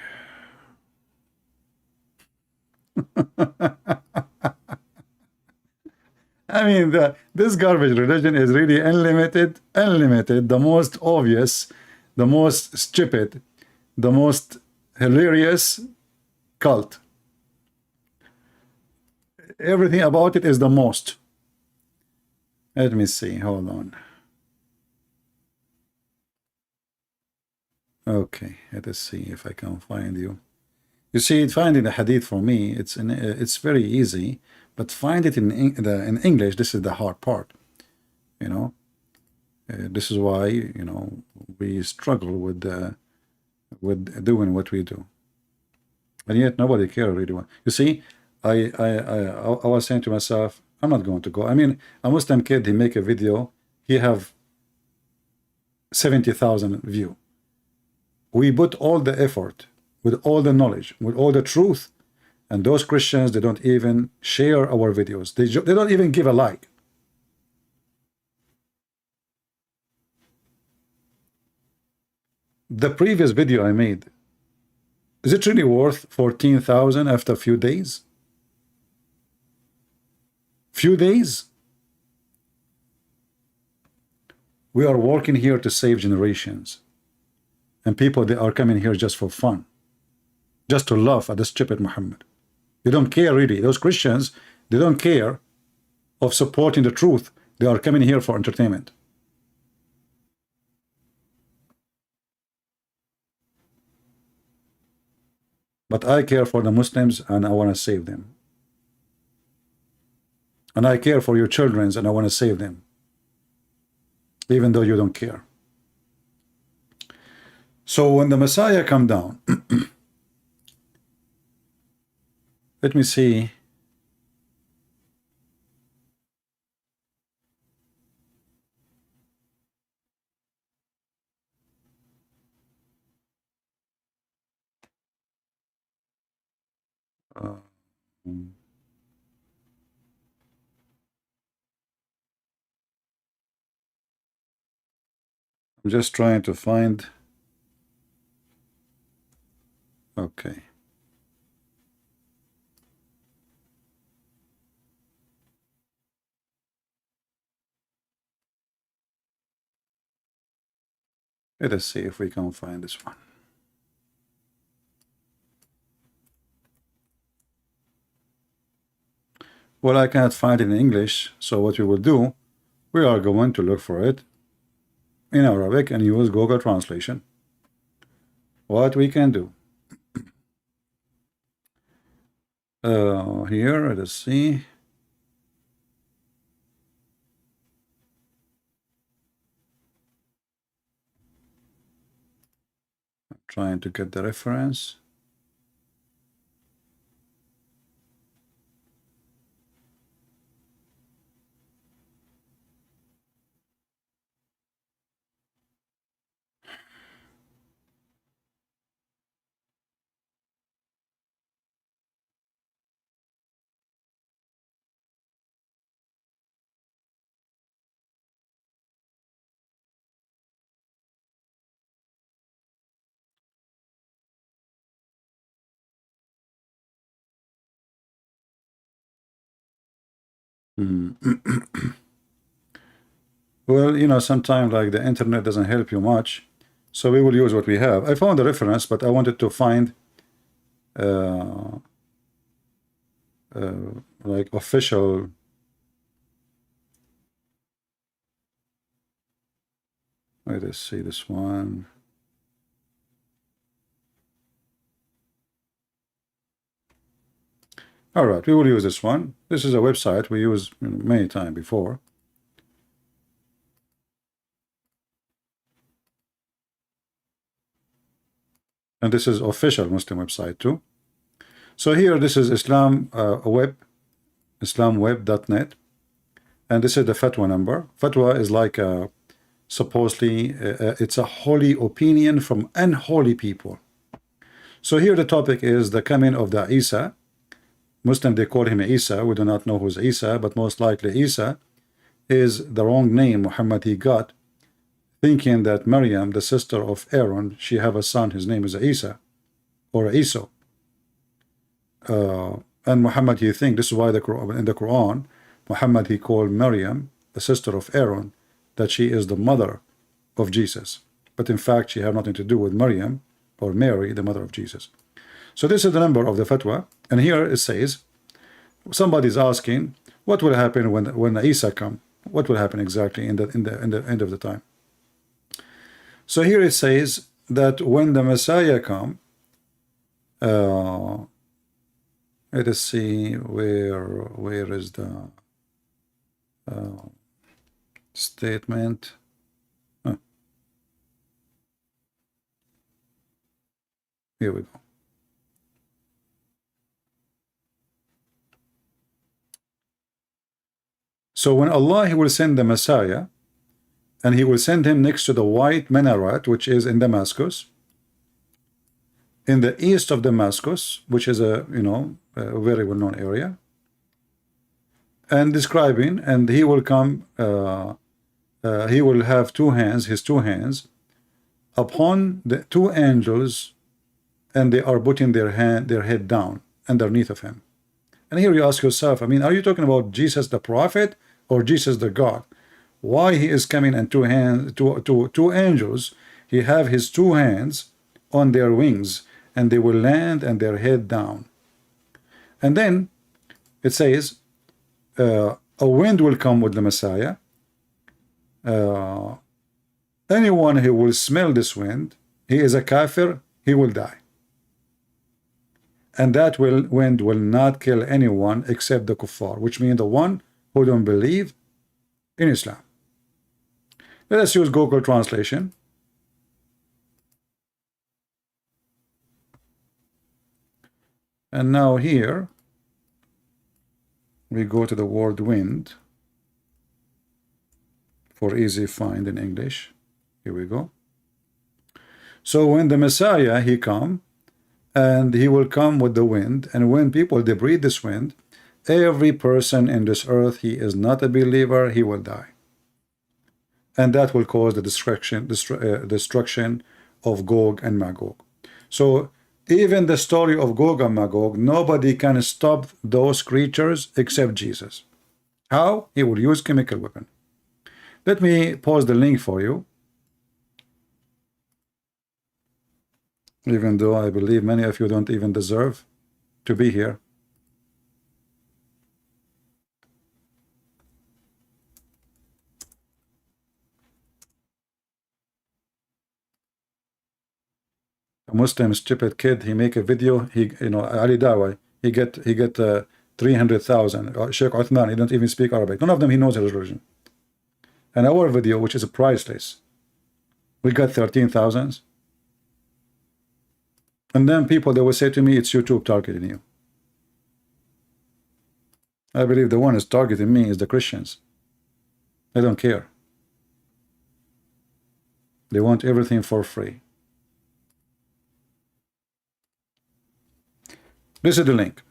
I mean, this garbage religion is really unlimited, the most obvious, the most stupid, the most hilarious cult. Everything about it is the most. Let me see, hold on. Okay, let us see if I can find you. You see, finding the hadith for me, it's very easy, but find it in English. This is the hard part. You know, this is why we struggle with doing what we do, and yet nobody cares really. You see, I was saying to myself, I'm not going to go. I mean, a Muslim kid, he make a video, he have 70,000 views. We put all the effort, with all the knowledge, with all the truth, and those Christians, they don't even share our videos. They don't even give a like. The previous video I made, Is it really worth 14,000 after a few days? Few days? We are working here to save generations. And people, they are coming here just for fun. Just to laugh at the stupid Muhammad. They don't care really. Those Christians, they don't care of supporting the truth. They are coming here for entertainment. But I care for the Muslims and I want to save them. And I care for your children and I want to save them. Even though you don't care. So when the Messiah come down, let me see. I'm just trying to find. Okay. Let us see if we can find this one. Well, I cannot find it in English, so what we will do, we are going to look for it in Arabic and use Google Translation. What we can do. Here, let us see. I'm trying to get the reference. Well, you know, sometimes like the internet doesn't help you much, so we will use what we have. I found the reference, but I wanted to find like official. Let us see this one. All right, we will use this one. This is a website we used many times before. And this is official Muslim website too. So here, this is Islam web, islamweb.net, and this is the fatwa number. Fatwa is like supposedly it's a holy opinion from unholy people. So here the topic is the coming of the Isa. Muslim, they call him Isa. We do not know who's Isa, but most likely Isa is the wrong name Muhammad he got, thinking that Maryam, the sister of Aaron, she have a son, his name is Isa or Isa. And Muhammad he think, this is why in the Quran, Muhammad he called Maryam, the sister of Aaron, that she is the mother of Jesus. But in fact, she had nothing to do with Maryam or Mary, the mother of Jesus. So this is the number of the fatwa, and here it says, somebody is asking, what will happen when Isa come? What will happen exactly in the end of the time? So here it says that when the Messiah come, let us see where is the statement. Here we go. So when Allah, he will send the Messiah, and he will send him next to the white minaret, which is in Damascus, in the east of Damascus, which is a a very well-known area, and describing, and he will come, he will have two hands, his two hands, upon the two angels, and they are putting their head down underneath of him. And here you ask yourself, I mean, are you talking about Jesus the prophet or Jesus the God? Why he is coming in two hands, two angels? He have his two hands on their wings, and they will land and their head down. And then it says, a wind will come with the Messiah. Anyone who will smell this wind, he is a kafir, he will die. And that wind will not kill anyone except the kuffar, which means the one who don't believe in Islam. Let us use Google translation. And now here we go to the word wind for easy find in English. Here we go. So when the Messiah he come, and he will come with the wind, and when people they breathe this wind, every person in this earth, he is not a believer, he will die. And that will cause the destruction of Gog and Magog. So even the story of Gog and Magog, nobody can stop those creatures except Jesus. How? He will use chemical weapon. Let me pause the link for you. Even though I believe many of you don't even deserve to be here. A Muslim stupid kid, he make a video, Ali Dawa, he get 300,000. Sheikh Uthman, he don't even speak Arabic. None of them he knows his religion. And our video, which is priceless, we got 13,000. And then people, they will say to me, it's YouTube targeting you. I believe the one is targeting me is the Christians. They don't care. They want everything for free. This is the link.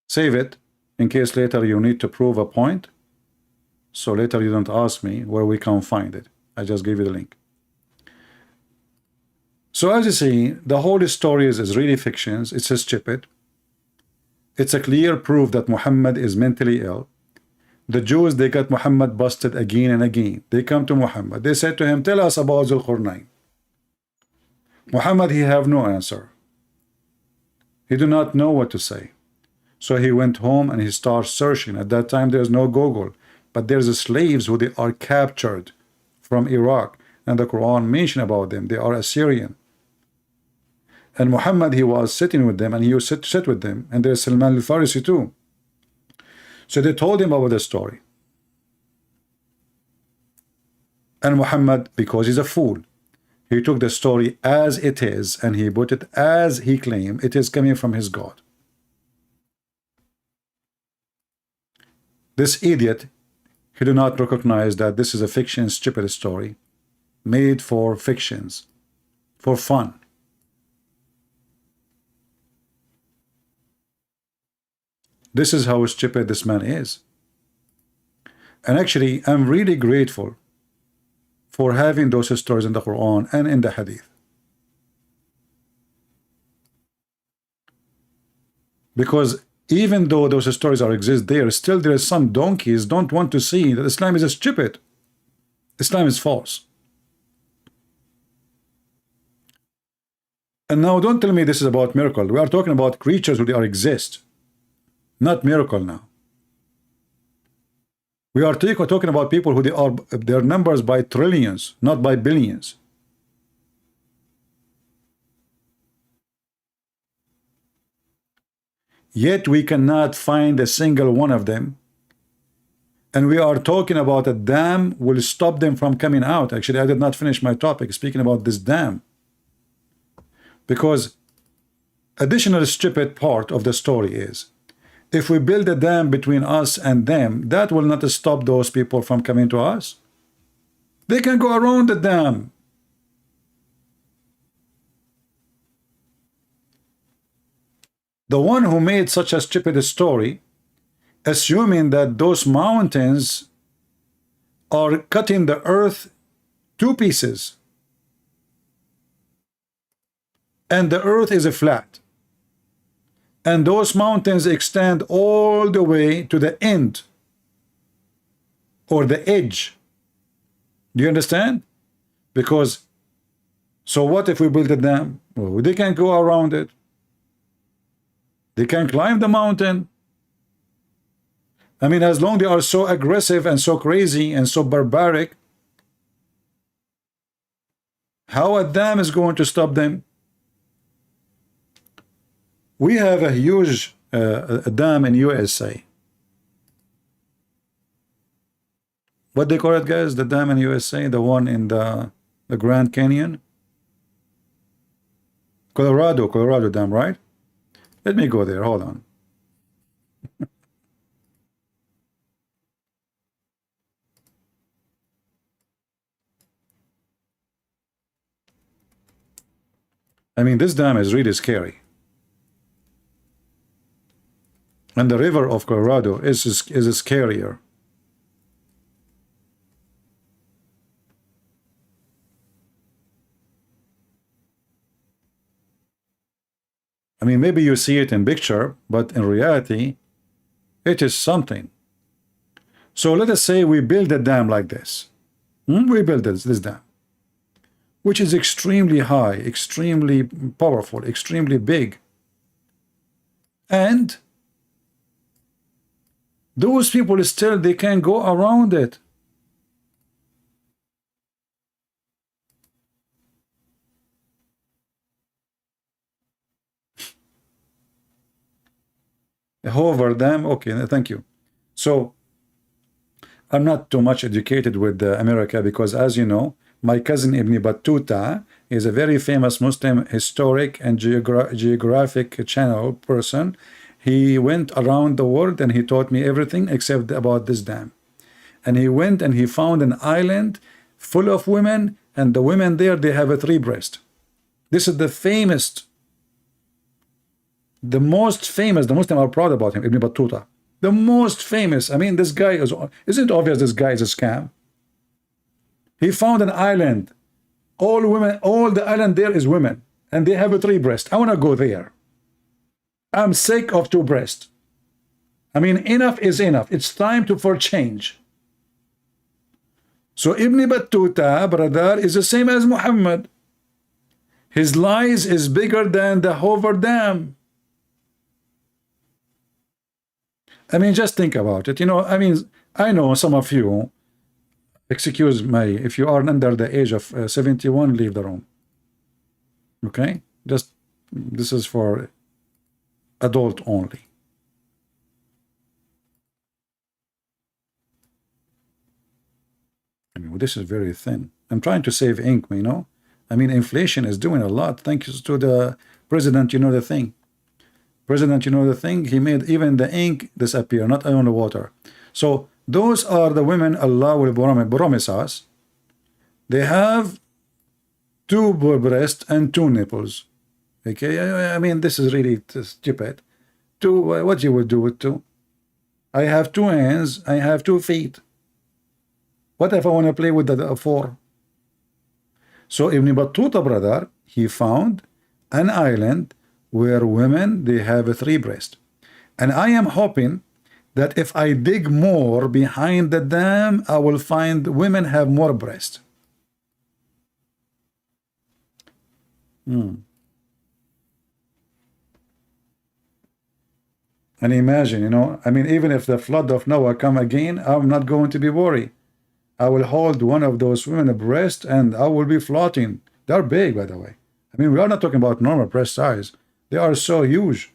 Save it in case later you need to prove a point. So later you don't ask me where we can find it. I just gave you the link. So as you see, the whole story is really fictions. It's stupid. It's a clear proof that Muhammad is mentally ill. The Jews, they got Muhammad busted again and again. They come to Muhammad. They said to him, tell us about Zulqarnain. Muhammad, he have no answer. He do not know what to say. So he went home and he started searching. At that time, there's no Google, but there's slaves who they are captured from Iraq, and the Quran mention about them. They are Assyrian. And Muhammad, he was sitting with them, and he used to sit with them, and there's Salman al-Farisi too. So they told him about the story. And Muhammad, because he's a fool, he took the story as it is, and he put it as he claimed it is coming from his God. This idiot, he do not recognize that this is a fiction, stupid story made for fictions, for fun. This is how stupid this man is. And actually, I'm really grateful for having those stories in the Quran and in the Hadith. Because even though those stories exist there, still there are some donkeys don't want to see that Islam is stupid. Islam is false. And now don't tell me this is about miracle. We are talking about creatures who they are exist, not miracle now. We are talking about people who they are their numbers by trillions, not by billions. Yet we cannot find a single one of them. And we are talking about a dam will stop them from coming out. Actually, I did not finish my topic speaking about this dam. Because additional stupid part of the story is, if we build a dam between us and them, that will not stop those people from coming to us. They can go around the dam. The one who made such a stupid story assuming that those mountains are cutting the earth two pieces, and the earth is a flat, and those mountains extend all the way to the end or the edge. Do you understand? Because, so what if we build a dam? Well, they can't go around it. They can't climb the mountain. I mean, as long as they are so aggressive and so crazy and so barbaric, how a dam is going to stop them? We have a huge a dam in USA. What they call it, guys? The dam in USA, the one in the Grand Canyon? Colorado dam, right? Let me go there, hold on. I mean, this dam is really scary. And the river of Colorado is scarier. I mean, maybe you see it in picture, but in reality, it is something. So let us say we build a dam like this. We build this dam, which is extremely high, extremely powerful, extremely big. And those people still, they can go around it. However, dam, okay, thank you. So I'm not too much educated with America, because as you know, my cousin Ibn Battuta is a very famous Muslim historic and geographic channel person. He went around the world and he taught me everything except about this dam. And he went and he found an island full of women, and the women there, they have a 3 breast. This is the famous, the most famous, the Muslims are proud about him, Ibn Battuta. The most famous. I mean, this guy is, isn't it obvious this guy is a scam? He found an island, all women, all the island there is women, and they have a 3 breast. I want to go there. I'm sick of 2 breasts. I mean, enough is enough. It's time for change. So Ibn Battuta, brother, is the same as Muhammad. His lies is bigger than the Hoover Dam. I mean, just think about it. You know, I mean, I know some of you, excuse me, if you are under the age of 71, leave the room. Okay? Just, this is for adult only. I mean, this is very thin. I'm trying to save ink, you know. I mean, inflation is doing a lot. Thanks to the president, you know the thing. President, you know the thing, he made even the ink disappear, not only the water. So those are the women Allah will promise us. They have 2 breasts and 2 nipples. Okay, I mean, this is really stupid. 2, what you would do with 2? I have 2 hands, I have 2 feet. What if I want to play with the 4? So Ibn Battuta, brother, he found an island where women, they have a 3 breast. And I am hoping that if I dig more behind the dam, I will find women have more breast. And imagine, you know, I mean, even if the flood of Noah come again, I'm not going to be worried. I will hold one of those women breast and I will be floating. They're big, by the way. I mean, we are not talking about normal breast size. They are so huge.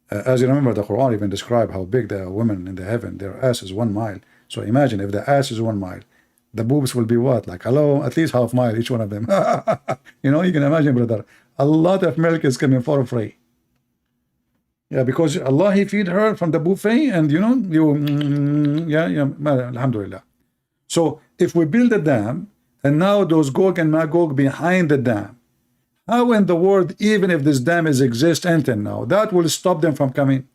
As you remember, the Quran even described how big the women in the heaven, their ass is 1 mile. So imagine if the ass is 1 mile, the boobs will be what? Like, hello, at least half mile, each one of them. You know, you can imagine, brother, a lot of milk is coming for free. Yeah, because Allah, He feed her from the buffet, and you know, alhamdulillah. So if we build a dam, and now those Gog and Magog behind the dam, how in the world, even if this dam is exist until now, that will stop them from coming?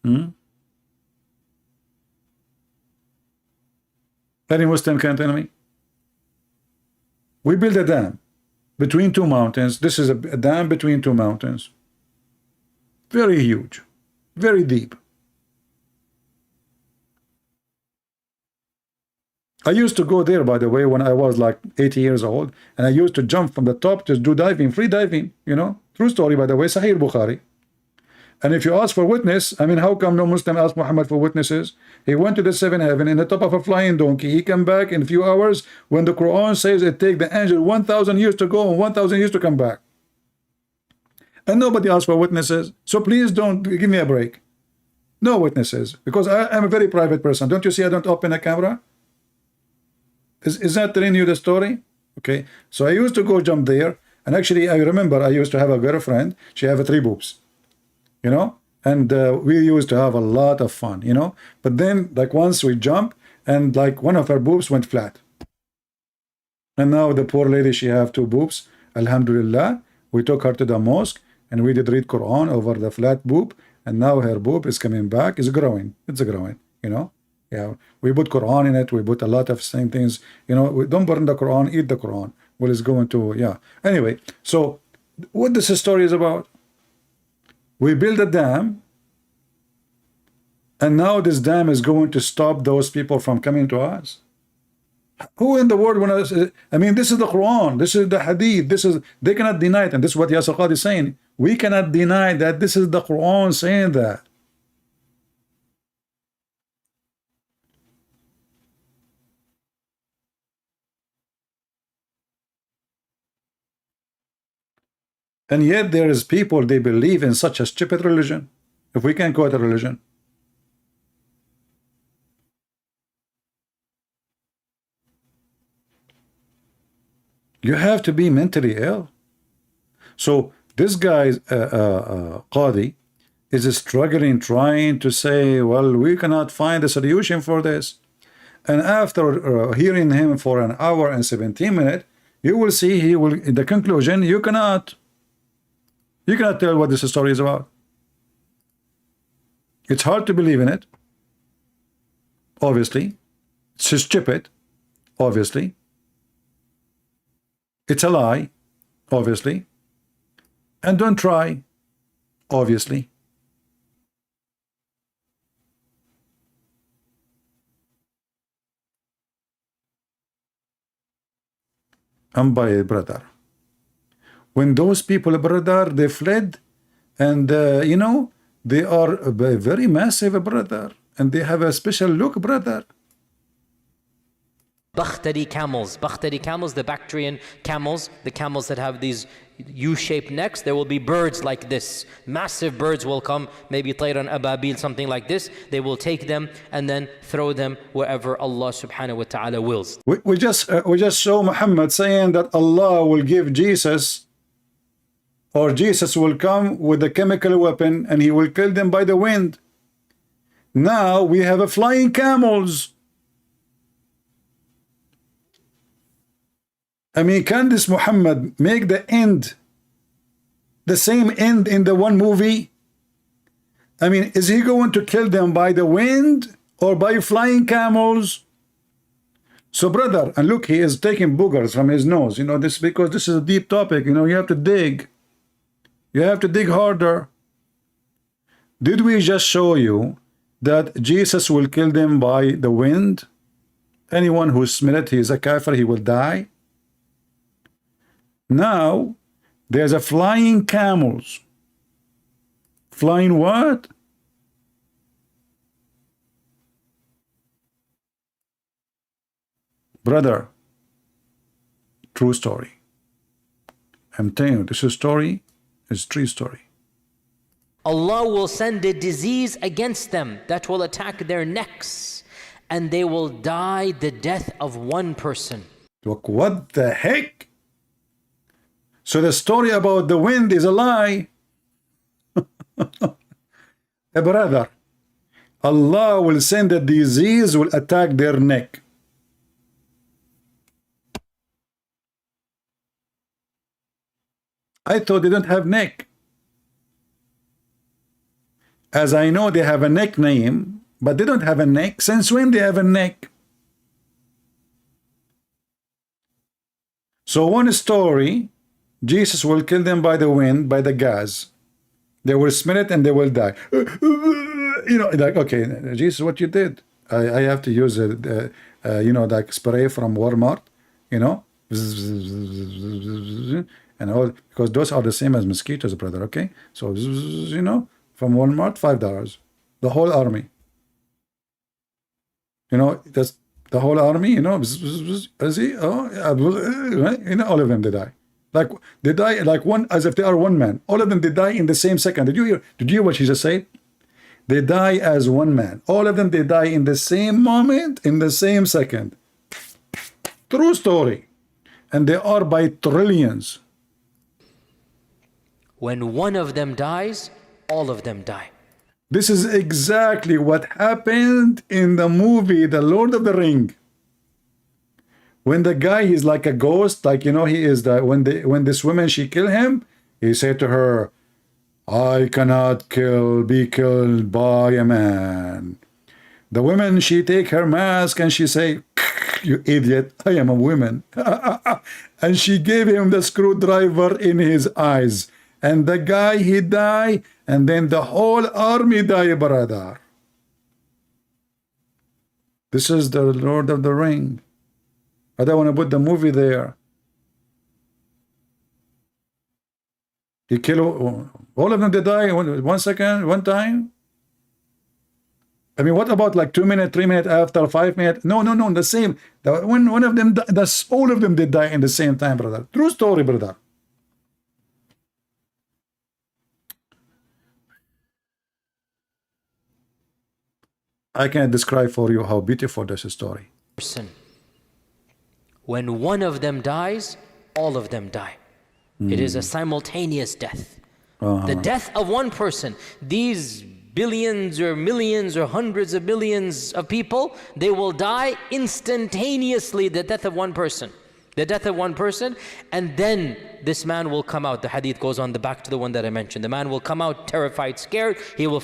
Any Muslim can tell me? We built a dam between two mountains. This is a dam between two mountains. Very huge, very deep. I used to go there, by the way, when I was like 80 years old, and I used to jump from the top, just do diving, free diving, you know. True story, by the way, Sahih Bukhari. And if you ask for witness, I mean, how come no Muslim asked Muhammad for witnesses? He went to the seventh heaven in the top of a flying donkey. He came back in a few hours when the Quran says it take the angel 1,000 years to go and 1,000 years to come back. And nobody asked for witnesses. So please don't give me a break. No witnesses, because I'm a very private person. Don't you see I don't open a camera? Is that telling you the story? Okay. So I used to go jump there. And actually, I remember I used to have a girlfriend. She had 3 boobs. You know, and we used to have a lot of fun, you know, but then like once we jump and like one of her boobs went flat, and now the poor lady, she have 2 boobs. Alhamdulillah, we took her to the mosque and we did read Quran over the flat boob, and now her boob is coming back, it's growing, you know. Yeah, we put Quran in it, we put a lot of same things, you know. We don't burn the Quran, eat the Quran. Well, it's going to, yeah, anyway. So what this story is about? We build a dam, and now this dam is going to stop those people from coming to us. Who in the world want to? I mean, this is the Quran, this is the Hadith, this is, they cannot deny it, and this is what Yasir Gadhi is saying. We cannot deny that this is the Quran saying that. And yet there is people, they believe in such a stupid religion, if we can call it a religion. You have to be mentally ill. So this guy, Qadi, is struggling, trying to say, well, we cannot find a solution for this. And after hearing him for an hour and 17 minutes, you will see he will, in the conclusion, you cannot tell what this story is about. It's hard to believe in it, obviously. It's stupid, obviously. It's a lie, obviously. And don't try, obviously. Unbelievers, brother. When those people, brother, they fled, and you know, they are very massive, brother, and they have a special look, brother. Bakhtari camels, the Bactrian camels, the camels that have these U-shaped necks, there will be birds like this. Massive birds will come, maybe Tayran Ababil, something like this. They will take them and then throw them wherever Allah subhanahu wa ta'ala wills. We just saw Muhammad saying that Allah will give Jesus, or Jesus will come with a chemical weapon and he will kill them by the wind. Now we have a flying camels. I mean, can this Muhammad make the end the same end in the one movie? I mean, is he going to kill them by the wind or by flying camels? So brother, and look, he is taking boogers from his nose, you know, this because this is a deep topic, you know, you have to dig. You have to dig harder. Did we just show you that Jesus will kill them by the wind? Anyone who smell it, he is a kafir, he will die. Now, there's a flying camels. Flying what? Brother, true story. I'm telling you, this is story. It's true story. Allah will send a disease against them that will attack their necks, and they will die the death of one person. Look, what the heck? So the story about the wind is a lie. Brother, Allah will send a disease will attack their neck. I thought they don't have neck. As I know they have a nickname, but they don't have a neck. Since when they have a neck? So one story, Jesus will kill them by the wind, by the gas. They will smell it and they will die. You know, like, okay, Jesus, what you did? I have to use you know, like spray from Walmart, you know, and all, because those are the same as mosquitoes, brother. Okay, so you know, from Walmart, $5. The whole army. You know, that's the whole army. You know, you know, all of them they die. Like they die like one, as if they are one man. All of them they die in the same second. Did you hear? Did you hear what she just said? They die as one man. All of them they die in the same moment, in the same second. True story. And they are by trillions. When one of them dies, all of them die. This is exactly what happened in the movie The Lord of the Ring. When the guy is like a ghost, like, you know, he is the, when this woman, she killed him, he said to her, I cannot be killed by a man. The woman, she take her mask and she say, you idiot, I am a woman. And she gave him the screwdriver in his eyes. And the guy, he died, and then the whole army died, brother. This is the Lord of the Ring. I don't want to put the movie there. He killed all of them. They die in 1 second, one time. I mean, what about like 2 minutes, 3 minutes after, 5 minutes? No, the same. When one of them, all of them did die in the same time, brother. True story, brother. I can't describe for you how beautiful this story. When one of them dies, all of them die. It is a simultaneous death. The death of one person. These billions or millions or hundreds of millions of people, they will die instantaneously, the death of one person. The death of one person, and then this man will come out. The hadith goes on the back to the one that I mentioned. The man will come out terrified, scared. He will...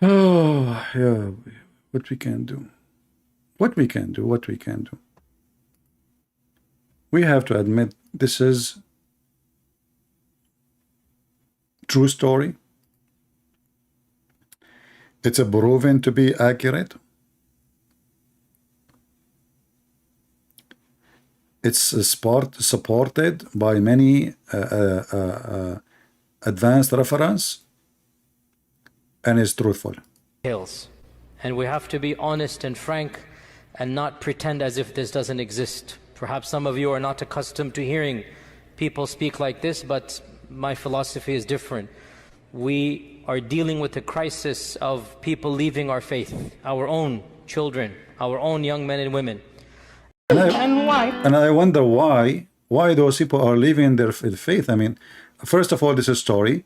Oh, yeah. What we can do. What we can do. We have to admit this is true story. It's proven to be accurate. It's supported by many advanced reference, and is truthful. And we have to be honest and frank and not pretend as if this doesn't exist. Perhaps some of you are not accustomed to hearing people speak like this, but my philosophy is different. We are dealing with a crisis of people leaving our faith, our own children, our own young men and women. And I wonder why those people are leaving their faith. I mean, first of all, this is a story.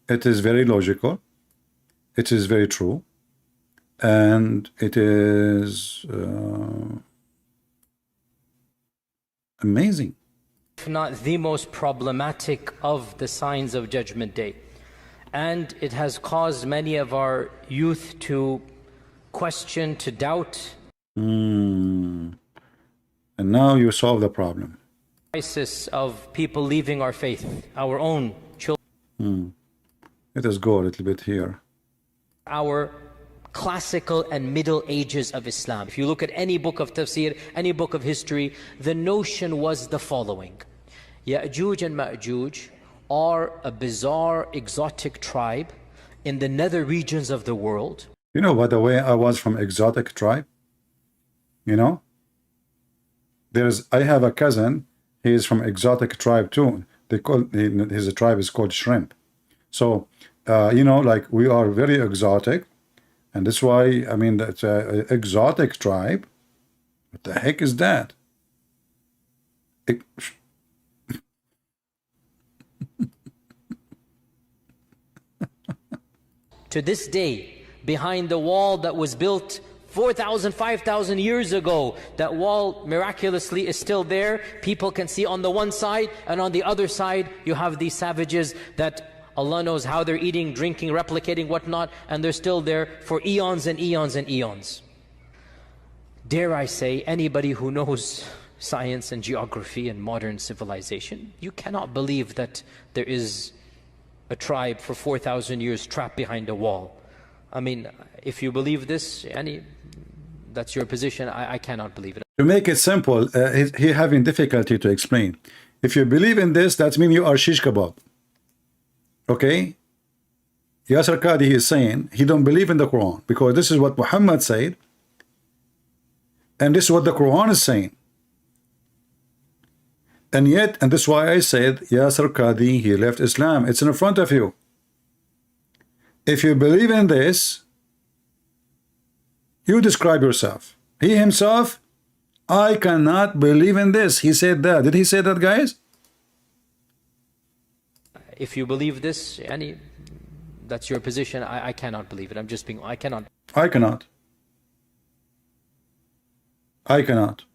It is very logical. It is very true. And it is amazing. If not the most problematic of the signs of Judgment Day. And it has caused many of our youth to question, to doubt. And now you solve the problem. Crisis of people leaving our faith, our own children. Let us go a little bit here. Our classical and middle ages of Islam. If you look at any book of tafsir, any book of history, the notion was the following. Ya'juj and Ma'juj are a bizarre, exotic tribe in the nether regions of the world. You know, by the way, I was from exotic tribe. You know? I have a cousin, he is from exotic tribe too. His tribe is called Shrimp. So, you know, like we are very exotic. And that's why, I mean, that's an exotic tribe. What the heck is that? To this day, behind the wall that was built 4,000, 5,000 years ago, that wall miraculously is still there. People can see on the one side, and on the other side, you have these savages that Allah knows how they're eating, drinking, replicating, whatnot, and they're still there for eons and eons and eons. Dare I say, anybody who knows science and geography and modern civilization, you cannot believe that there is a tribe for 4,000 years trapped behind a wall. I mean, if you believe this, that's your position. I cannot believe it. To make it simple, he having difficulty to explain. If you believe in this, that means you are shish kebab. Okay? Yasir Gadhi is saying he don't believe in the Quran because this is what Muhammad said, and this is what the Quran is saying. And yet, and this is why I said Yasir Gadhi, he left Islam. It's in front of you. If you believe in this, you describe yourself. He himself, I cannot believe in this. He said that. Did he say that, guys? If you believe this, that's your position. I cannot believe it. I cannot. I cannot. I cannot.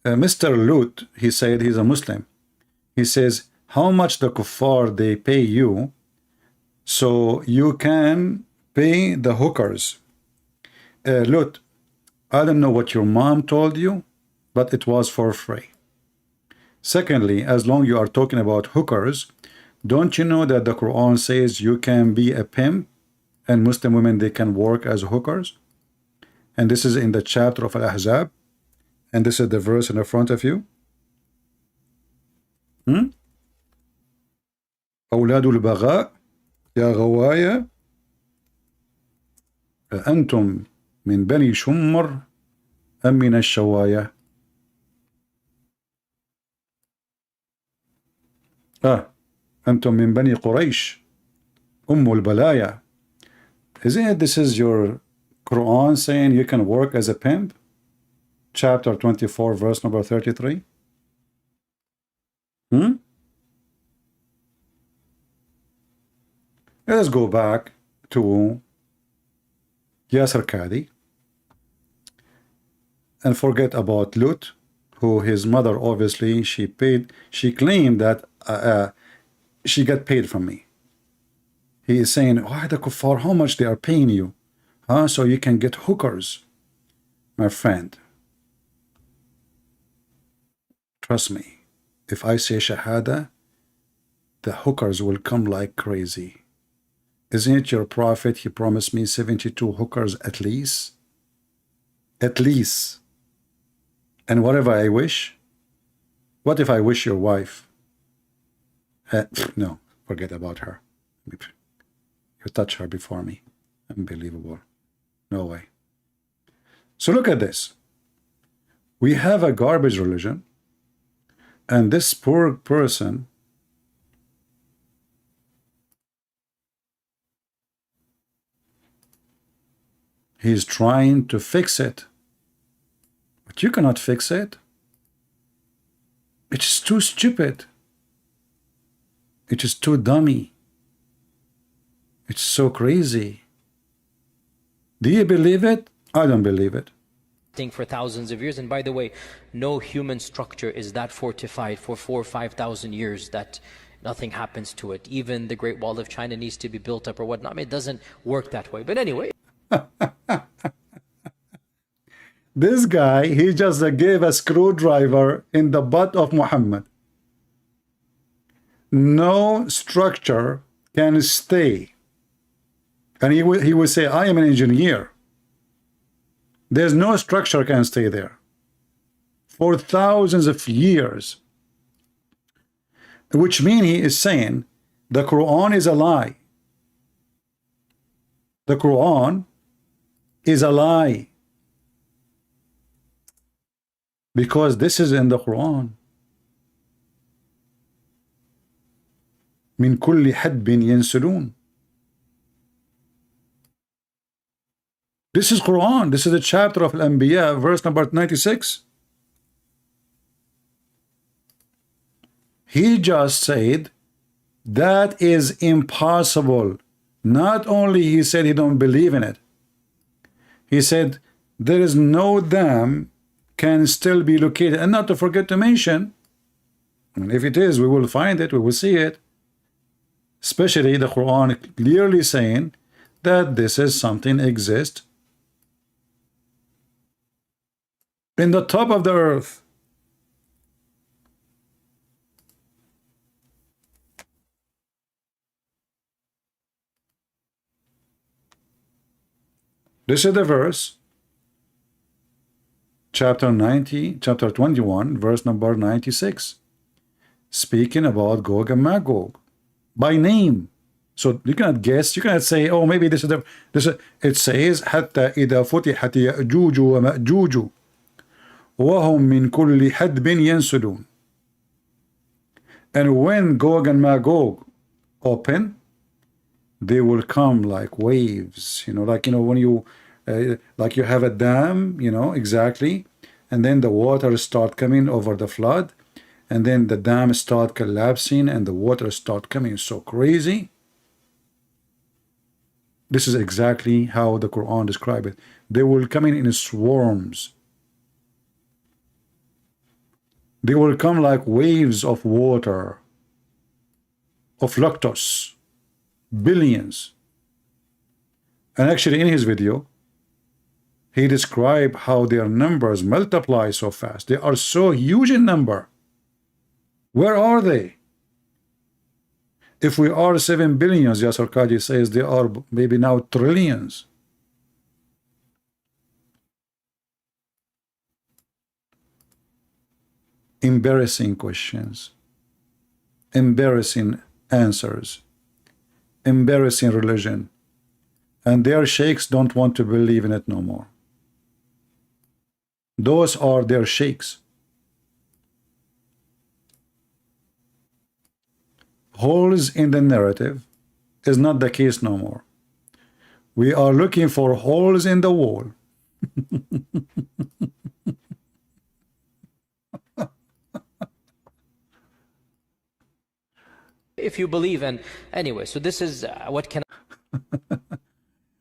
Mr. Lut, he said he's a Muslim. He says, how much the kuffar they pay you so you can pay the hookers. Lut, I don't know what your mom told you, but it was for free. Secondly, as long you are talking about hookers, don't you know that the Quran says you can be a pimp and Muslim women, they can work as hookers? And this is in the chapter of Al-Ahzab. And this is the verse in the front of you. أولاد البغاء يا غوايا أنتم من بني شمر أم من الشوايا. أنتم من بني قريش أم البلايا. Isn't it this is your Quran saying you can work as a pimp? Chapter 24, verse number 33. Let us go back to Yasir Gadhi and forget about Lut, who his mother obviously she claimed that she got paid from me. He is saying, why the kuffar, how much they are paying you? So you can get hookers. My friend, trust me, if I say Shahada, the hookers will come like crazy. Isn't it your prophet? He promised me 72 hookers at least. At least. And whatever I wish, what if I wish your wife? No, forget about her. You touch her before me. Unbelievable. No way. So look at this. We have a garbage religion, and this poor person he's trying to fix it. But you cannot fix it. It's too stupid. It is too dummy. It's so crazy. Do you believe it? I don't believe it. For thousands of years, and by the way, no human structure is that fortified for 4,000 or 5,000 years that nothing happens to it. Even the Great Wall of China needs to be built up or whatnot. I mean, it doesn't work that way. But anyway. This guy, he just gave a screwdriver in the butt of Muhammad. No structure can stay. And he will say, I am an engineer. There's no structure can stay there for thousands of years. Which means he is saying the Quran is a lie. The Quran is a lie. Because this is in the Quran. من كل حدب ينسلون. This is Quran. This is the chapter of Al-Anbiya, verse number 96. He just said that is impossible. Not only he said he don't believe in it. He said there is no dam can still be located. And not to forget to mention, and if it is, we will find it, we will see it. Especially the Quran clearly saying that this is something exists in the top of the earth. This is the verse, chapter 21, verse number 96, speaking about Gog and Magog by name. So you cannot guess, you cannot say, oh, maybe this is it says حتى إذا فتحت يأجوج ومأجوج وهم من كل حدب ينسلون. And when Gog and Magog open, they will come like waves, like, when you like you have a dam, exactly, and then the water start coming over the flood, and then the dam start collapsing and the water start coming so crazy. This is exactly how the Quran describes it. They will come in swarms. They will come like waves of water, of lactose, billions. And actually in his video, he described how their numbers multiply so fast. They are so huge in number. Where are they? If we are 7 billion, Yasir Gadhi says they are maybe now trillions. Embarrassing questions, embarrassing answers, embarrassing religion, and their sheikhs don't want to believe in it no more. Those are their sheikhs. Holes in the narrative is not the case no more. We are looking for holes in the wall. If you believe, and anyway, so this is what can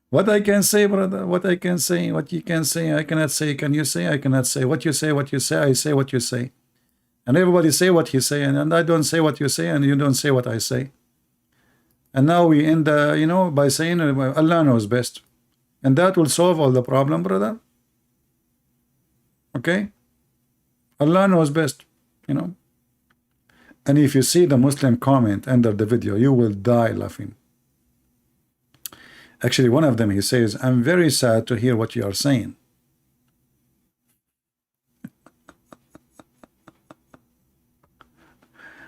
what I can say, brother, what I can say, what you can say, I cannot say, can you say, I cannot say, what you say, I say what you say. And everybody say what he say, and I don't say what you say, and you don't say what I say. And now we end, by saying Allah knows best. And that will solve all the problem, brother. Okay? Allah knows best, And if you see the Muslim comment under the video, you will die laughing. Actually, one of them, he says, I'm very sad to hear what you are saying.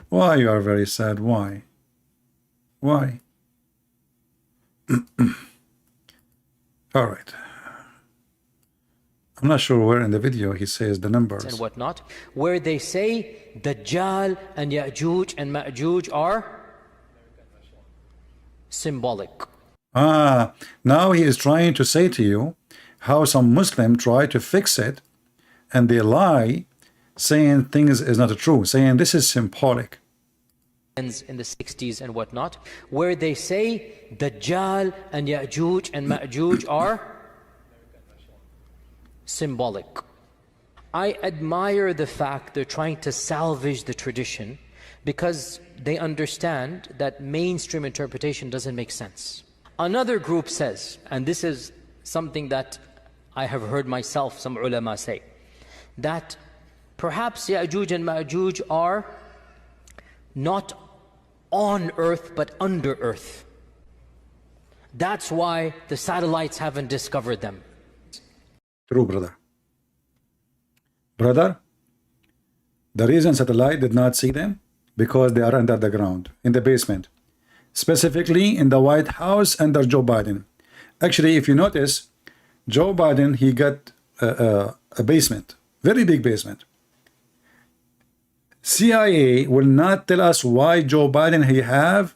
Why you are very sad? Why? Why? All right. I'm not sure where in the video he says the numbers. And whatnot, where they say Dajjal and Ya'juj and Ma'juj are symbolic. Now he is trying to say to you how some Muslims try to fix it, and they lie, saying things is not true, saying this is symbolic. In the 60s and whatnot, where they say Dajjal and Ya'juj and Ma'juj are symbolic. I admire the fact they're trying to salvage the tradition because they understand that mainstream interpretation doesn't make sense. Another group says, and this is something that I have heard myself, some ulama say, that perhaps Ya'juj and Ma'juj are not on earth but under earth. That's why the satellites haven't discovered them. True, brother. Brother, the reason satellite did not see them, because they are under the ground, in the basement. Specifically in the White House under Joe Biden. Actually, if you notice, Joe Biden, he got a basement, very big basement. CIA will not tell us why Joe Biden he have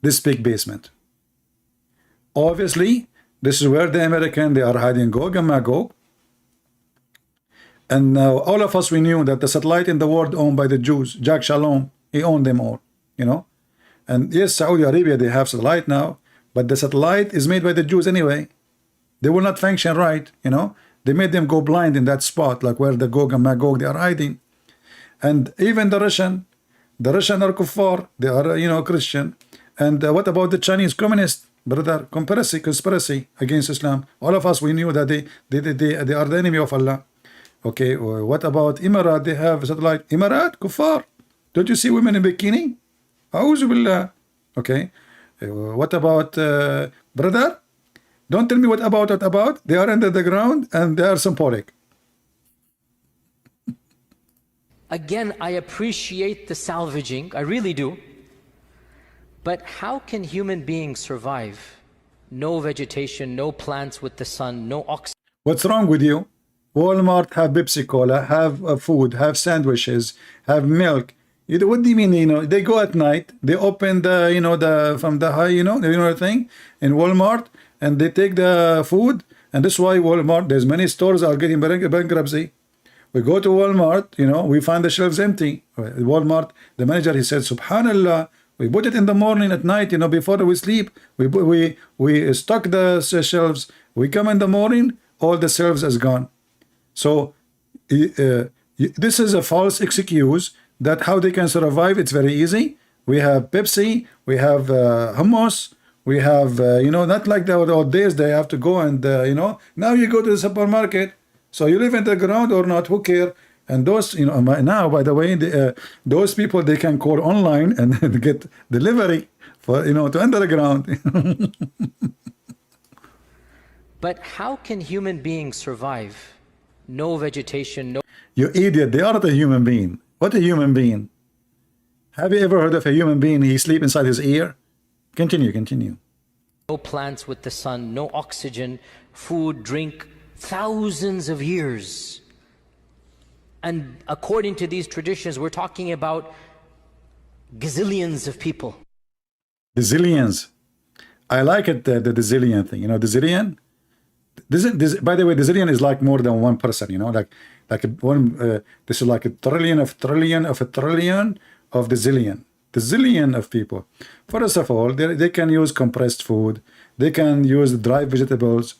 this big basement. Obviously, this is where the American, they are hiding Gog and Magog. And now all of us, we knew that the satellite in the world owned by the Jews, Jack Shalom, he owned them all, And yes, Saudi Arabia, they have satellite now, but the satellite is made by the Jews anyway. They will not function right, They made them go blind in that spot, like where the Gog and Magog they are hiding. And even the Russian are kuffar. They are, you know, Christian. And what about the Chinese communists, brother? Conspiracy against Islam. All of us, we knew that they are the enemy of Allah. Okay, what about Emirat? They have satellite. Emirat, kuffar. Don't you see women in bikini? A'udhu billah. Okay. What about brother? Don't tell me what about. They are under the ground and they are symbolic. Again, I appreciate the salvaging, I really do. But how can human beings survive? No vegetation, no plants with the sun, no oxygen. What's wrong with you? Walmart have Pepsi Cola, have food, have sandwiches, have milk. What do you mean? You know, they go at night, they open the, you know, the from the high, you know the thing in Walmart, and they take the food, and that's why Walmart, there's many stores are getting bankruptcy. We go to Walmart, you know, we find the shelves empty. Walmart, the manager, he said, Subhanallah, we put it in the morning, at night, you know, before we sleep, we stock the shelves. We come in the morning, all the shelves is gone. So this is a false excuse that how they can survive. It's very easy. We have Pepsi, we have hummus, we have, you know, not like the old days they have to go and, you know, now you go to the supermarket. So you live in the ground or not, who care? And those, you know, now, by the way, those people, they can call online and get delivery for, you know, to enter the ground. But how can human beings survive? No vegetation, no... You idiot, they are not a human being. What a human being? Have you ever heard of a human being, he sleep inside his ear? Continue. No plants with the sun, no oxygen, food, drink, thousands of years. And according to these traditions, we're talking about gazillions of people. Zillions. I like it, the zillion thing. You know, the zillion? By the way, the zillion is like more than one person, you know, like this is like a trillion of the zillion. The zillion of people. First of all, they can use compressed food. They can use dry vegetables.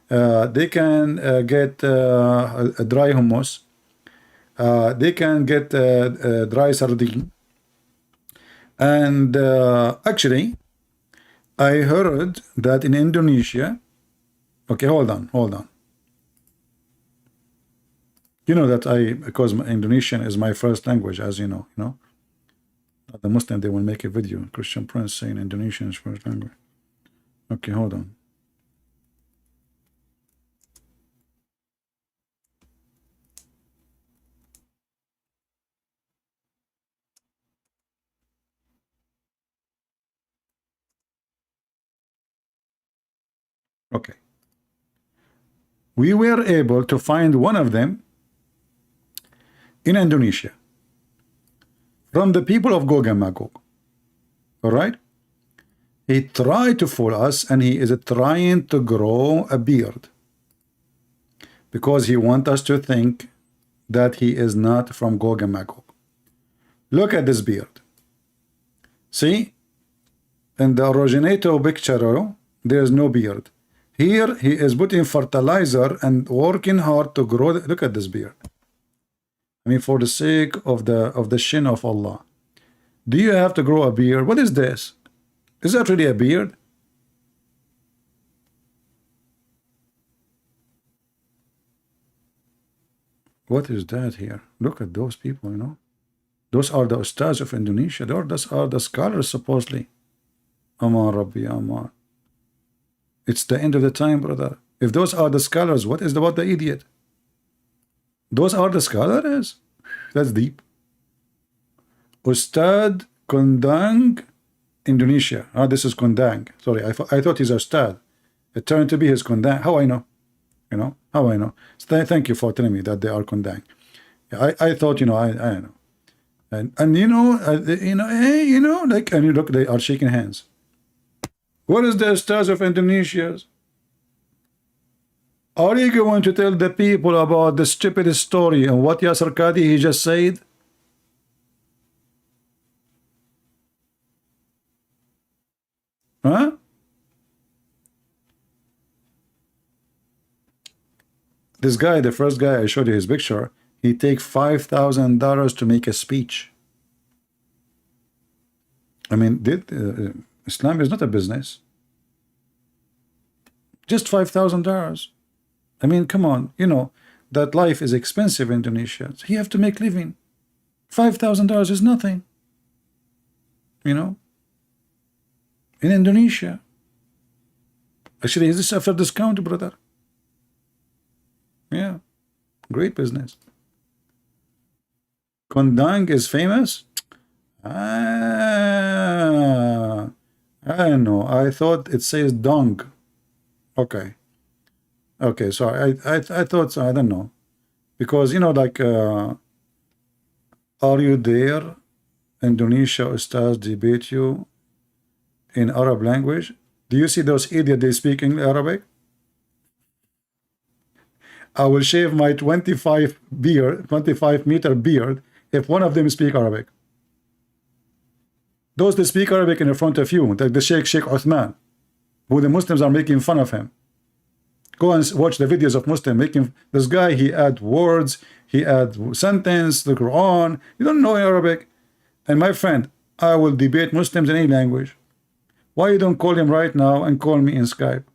They can get a dry hummus. They can get dry sardine. And actually, I heard that in Indonesia, okay, hold on. You know that because Indonesian is my first language, as you know, the Muslim, they will make a video, Christian Prince saying Indonesian is first language. Okay, hold on. Okay. We were able to find one of them in Indonesia from the people of Gog and Magog. All right? He tried to fool us, and he is trying to grow a beard because he wants us to think that he is not from Gog and Magog. Look at this beard. See? In the originator picture, there is no beard. Here he is putting fertilizer and working hard to grow. Look at this beard. I mean, for the sake of the shin of Allah, do you have to grow a beard? What is this? Is that really a beard? What is that here? Look at those people, you know. Those are the ustads of Indonesia. Those are the scholars, supposedly. Aman Rabbi, Aman. It's the end of the time, brother. If those are the scholars, what is about the idiot? Those are the scholars? That's deep. Ustad Kondang, Indonesia. Ah, this is Kondang. Sorry, I thought he's Ustad. It turned to be his Kondang. How I know? You know? How I know? So thank you for telling me that they are Kondang. I thought, you know, I don't know. And you know, hey, you know, like, and you look, they are shaking hands. What is the stars of Indonesia? Are you going to tell the people about the stupid story and what Yasir Gadhi he just said? Huh? This guy, the first guy I showed you his picture, he take $5,000 to make a speech. I mean, Islam is not a business. Just $5,000. I mean, come on, you know that life is expensive in Indonesia. So you have to make living. $5,000 is nothing. You know, in Indonesia. Actually, is this after discount, brother? Yeah, great business. Kondang is famous. I don't know. I thought it says dong. Okay. Okay, so I thought so. I don't know, because you know, like, are you there? Indonesia Ustaz debate you in Arab language. Do you see those idiots? They speak Arabic. I will shave my 25-meter beard if one of them speak Arabic. Those that speak Arabic in front of you, like the Sheikh Uthman, who the Muslims are making fun of him. Go and watch the videos of Muslim making this guy. He add words, he add sentence, the Quran. You don't know Arabic. And my friend, I will debate Muslims in any language. Why you don't call him right now and call me in Skype?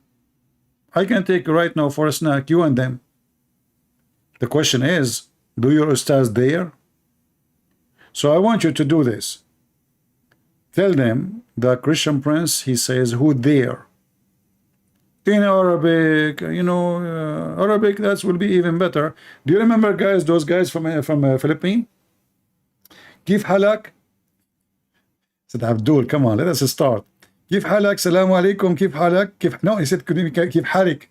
I can take you right now for a snack, you and them. The question is, do your ustaz there? So I want you to do this. Tell them the Christian Prince, he says, who there? In Arabic, you know, Arabic, that will be even better. Do you remember, guys, those guys from Philippines? Kif halak? Said Abdul, come on, let us start. Kif halak, salamu alaikum, kif halak, kif, no, he said, kif halik,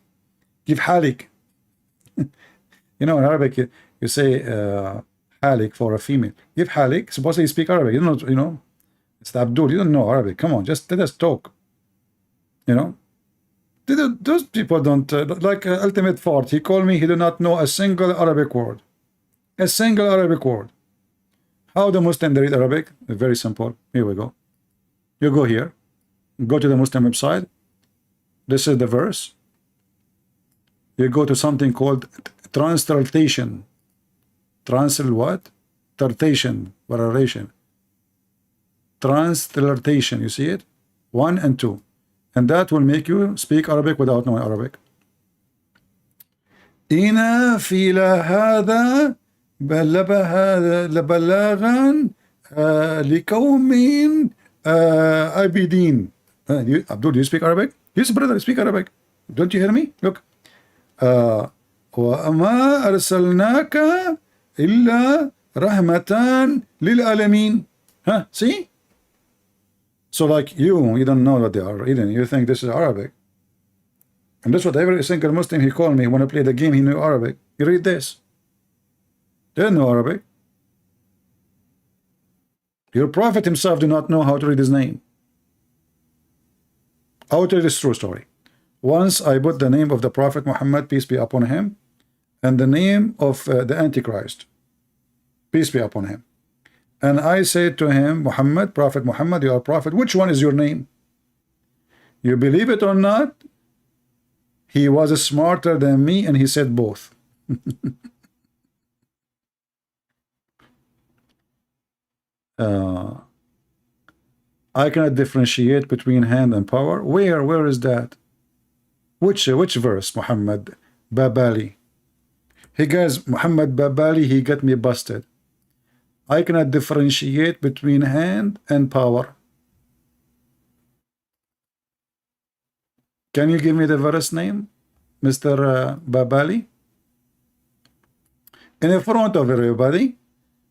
kif halik. You know, in Arabic, you say halik for a female. Kif halik, supposedly you speak Arabic, you know, it's Abdul, you don't know Arabic, come on, just let us talk, you know. Those people don't, like Ultimate Fort, he called me, he did not know a single Arabic word. A single Arabic word. How the Muslim they read Arabic? Very simple. Here we go. You go here, go to the Muslim website. This is the verse. You go to something called translation. Translate what? Translation. Translation. Translation. You see it? 1 and 2. And that will make you speak Arabic without knowing Arabic. Ina fila hada لبلاغا لقوم عابدين. Abdul, do you speak Arabic? Yes, brother, I speak Arabic. Don't you hear me? Look. وما أرسلناك إلا رحمة للعالمين. Huh? See? So like you don't know what they are reading. You think this is Arabic. And that's what every single Muslim he called me when I played the game, he knew Arabic. You read this. They don't know Arabic. Your prophet himself did not know how to read his name. I will tell you this true story. Once I put the name of the Prophet Muhammad, peace be upon him, and the name of the Antichrist, peace be upon him. And I said to him, Muhammad, Prophet Muhammad, you are prophet. Which one is your name? You believe it or not? He was smarter than me, and he said both. I cannot differentiate between hand and power. Where is that? Which verse? Muhammad Babali. Hey guys, Muhammad Babali, he got me busted. I cannot differentiate between hand and power. Can you give me the verse name, Mr. Babali? In front of everybody,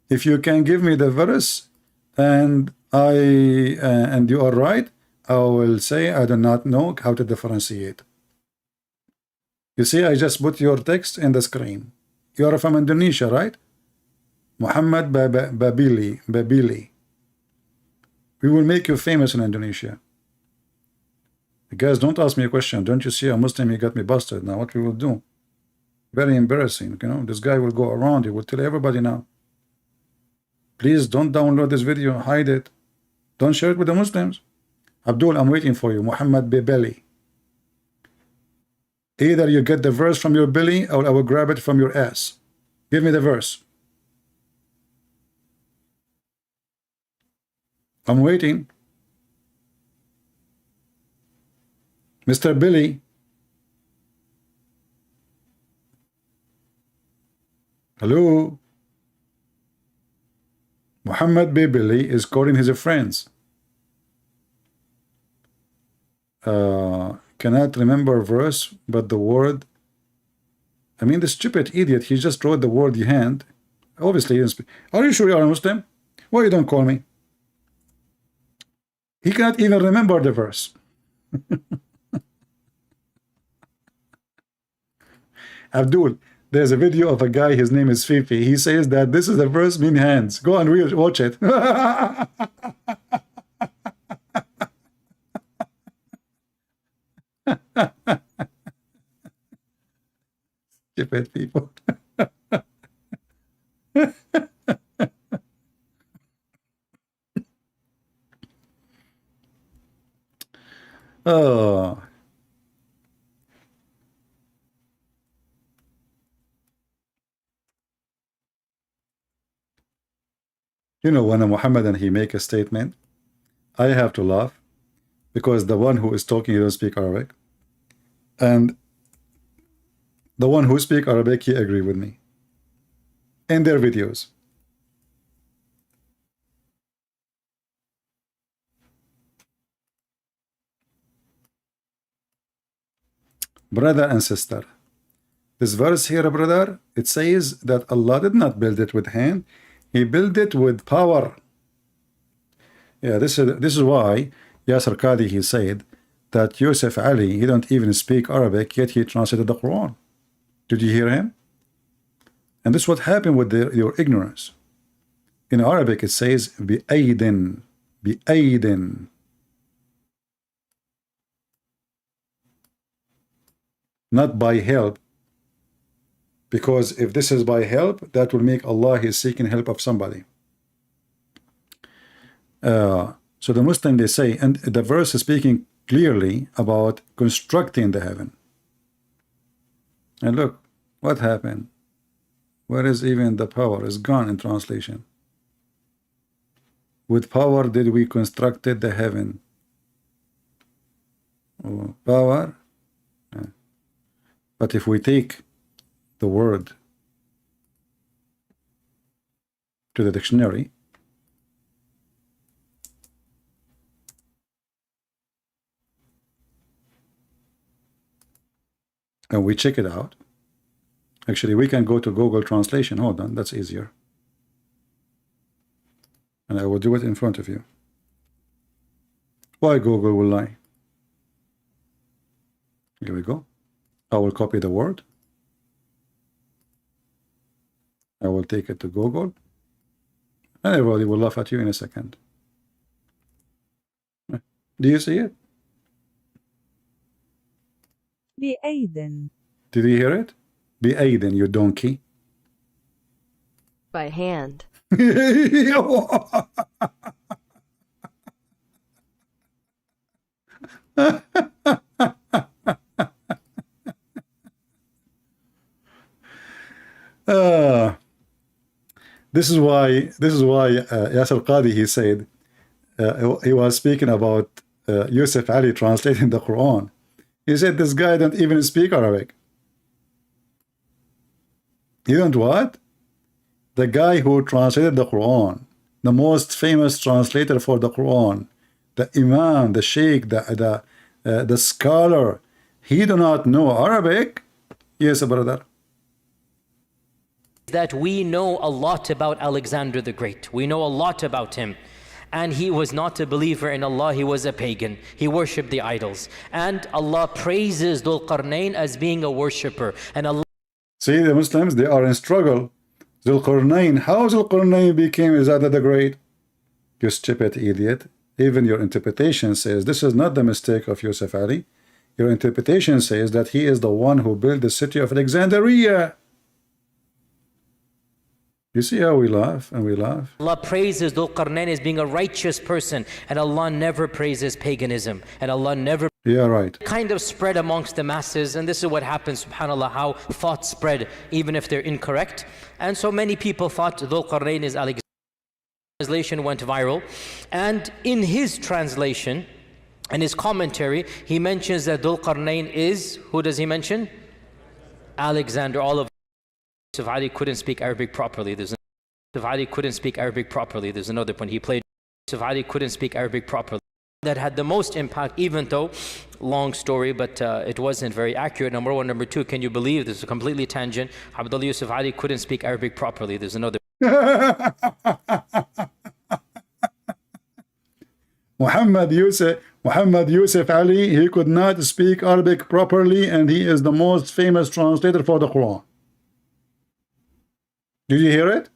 if you can give me the verse, and you are right, I will say I do not know how to differentiate. You see, I just put your text in the screen. You are from Indonesia, right? Muhammad Babili. We will make you famous in Indonesia. You guys, don't ask me a question. Don't you see a Muslim, he got me busted. Now what we will do? Very embarrassing, you know. This guy will go around, he will tell everybody now. Please don't download this video, hide it. Don't share it with the Muslims. Abdul, I'm waiting for you. Muhammad Babili. Either you get the verse from your belly or I will grab it from your ass. Give me the verse. I'm waiting. Mr. Billy. Hello. Muhammad B. Billy is calling his friends. Cannot remember verse, but the word. I mean, the stupid idiot, he just wrote the word hand. Obviously, he didn't speak. Are you sure you are a Muslim? Why you don't call me? He cannot even remember the verse. Abdul, there's a video of a guy, his name is Fifi. He says that this is the verse mean hands. Go and watch it. Stupid people. Oh. You know, when a Muhammadan he make a statement, I have to laugh because the one who is talking, he don't speak Arabic, and the one who speak Arabic, he agree with me in their videos. Brother and sister, this verse here, brother, it says that Allah did not build it with hand, He built it with power. Yeah, this is why Yasir Gadhi, he said that Yusuf Ali, he don't even speak Arabic, yet he translated the Quran. Did you hear him? And this is what happened with your ignorance. In Arabic it says بِأَيْدٍ بِأَيْدٍ, not by help, because if this is by help, that will make Allah is seeking help of somebody. So the Muslim, they say, and the verse is speaking clearly about constructing the heaven. And look what happened. Where is even the power? Is gone in translation. With power did we constructed the heaven. Oh, power. But if we take the word to the dictionary, and we check it out, actually we can go to Google Translation. Hold on, that's easier. And I will do it in front of you. Why Google will lie? Here we go. I will copy the word. I will take it to Google. And everybody will laugh at you in a second. Do you see it? بأيدٍ. Did you hear it? بأيدٍ, you donkey. By hand. This is why Yasir Gadhi, he said, he was speaking about Yusuf Ali translating the Quran. He said this guy don't even speak Arabic. You don't what? The guy who translated the Quran, the most famous translator for the Quran, the Imam, the Sheikh, the scholar, he do not know Arabic. Yes, brother. That we know a lot about Alexander the Great. We know a lot about him. And he was not a believer in Allah, he was a pagan. He worshipped the idols. And Allah praises Dhul Qarnayn as being a worshipper. And Allah... See, the Muslims, they are in struggle. Dhul Qarnayn, how Dhul Qarnayn became Alexander the Great? You stupid idiot. Even your interpretation says this is not the mistake of Yusuf Ali. Your interpretation says that he is the one who built the city of Alexandria. You see how we laugh and we laugh? Allah praises Dhul Qarnayn as being a righteous person, and Allah never praises paganism, and Allah never kind of spread amongst the masses. And this is what happens, subhanAllah, how thoughts spread even if they're incorrect. And so many people thought Dhul Qarnayn is Alexander. Translation went viral, and in his translation and his commentary, he mentions that Dhul Qarnayn is, who does he mention? Alexander. All of Yusuf Ali couldn't speak Arabic properly. Yusuf Ali couldn't speak Arabic properly. There's another point. He played Yusuf Ali couldn't speak Arabic properly. That had the most impact, even though, long story, but it wasn't very accurate. Number one. Number two, can you believe, this is a completely tangent, Abdullah Yusuf Ali couldn't speak Arabic properly. There's another. Muhammad Yusuf Ali, he could not speak Arabic properly, and he is the most famous translator for the Quran. Did you hear it?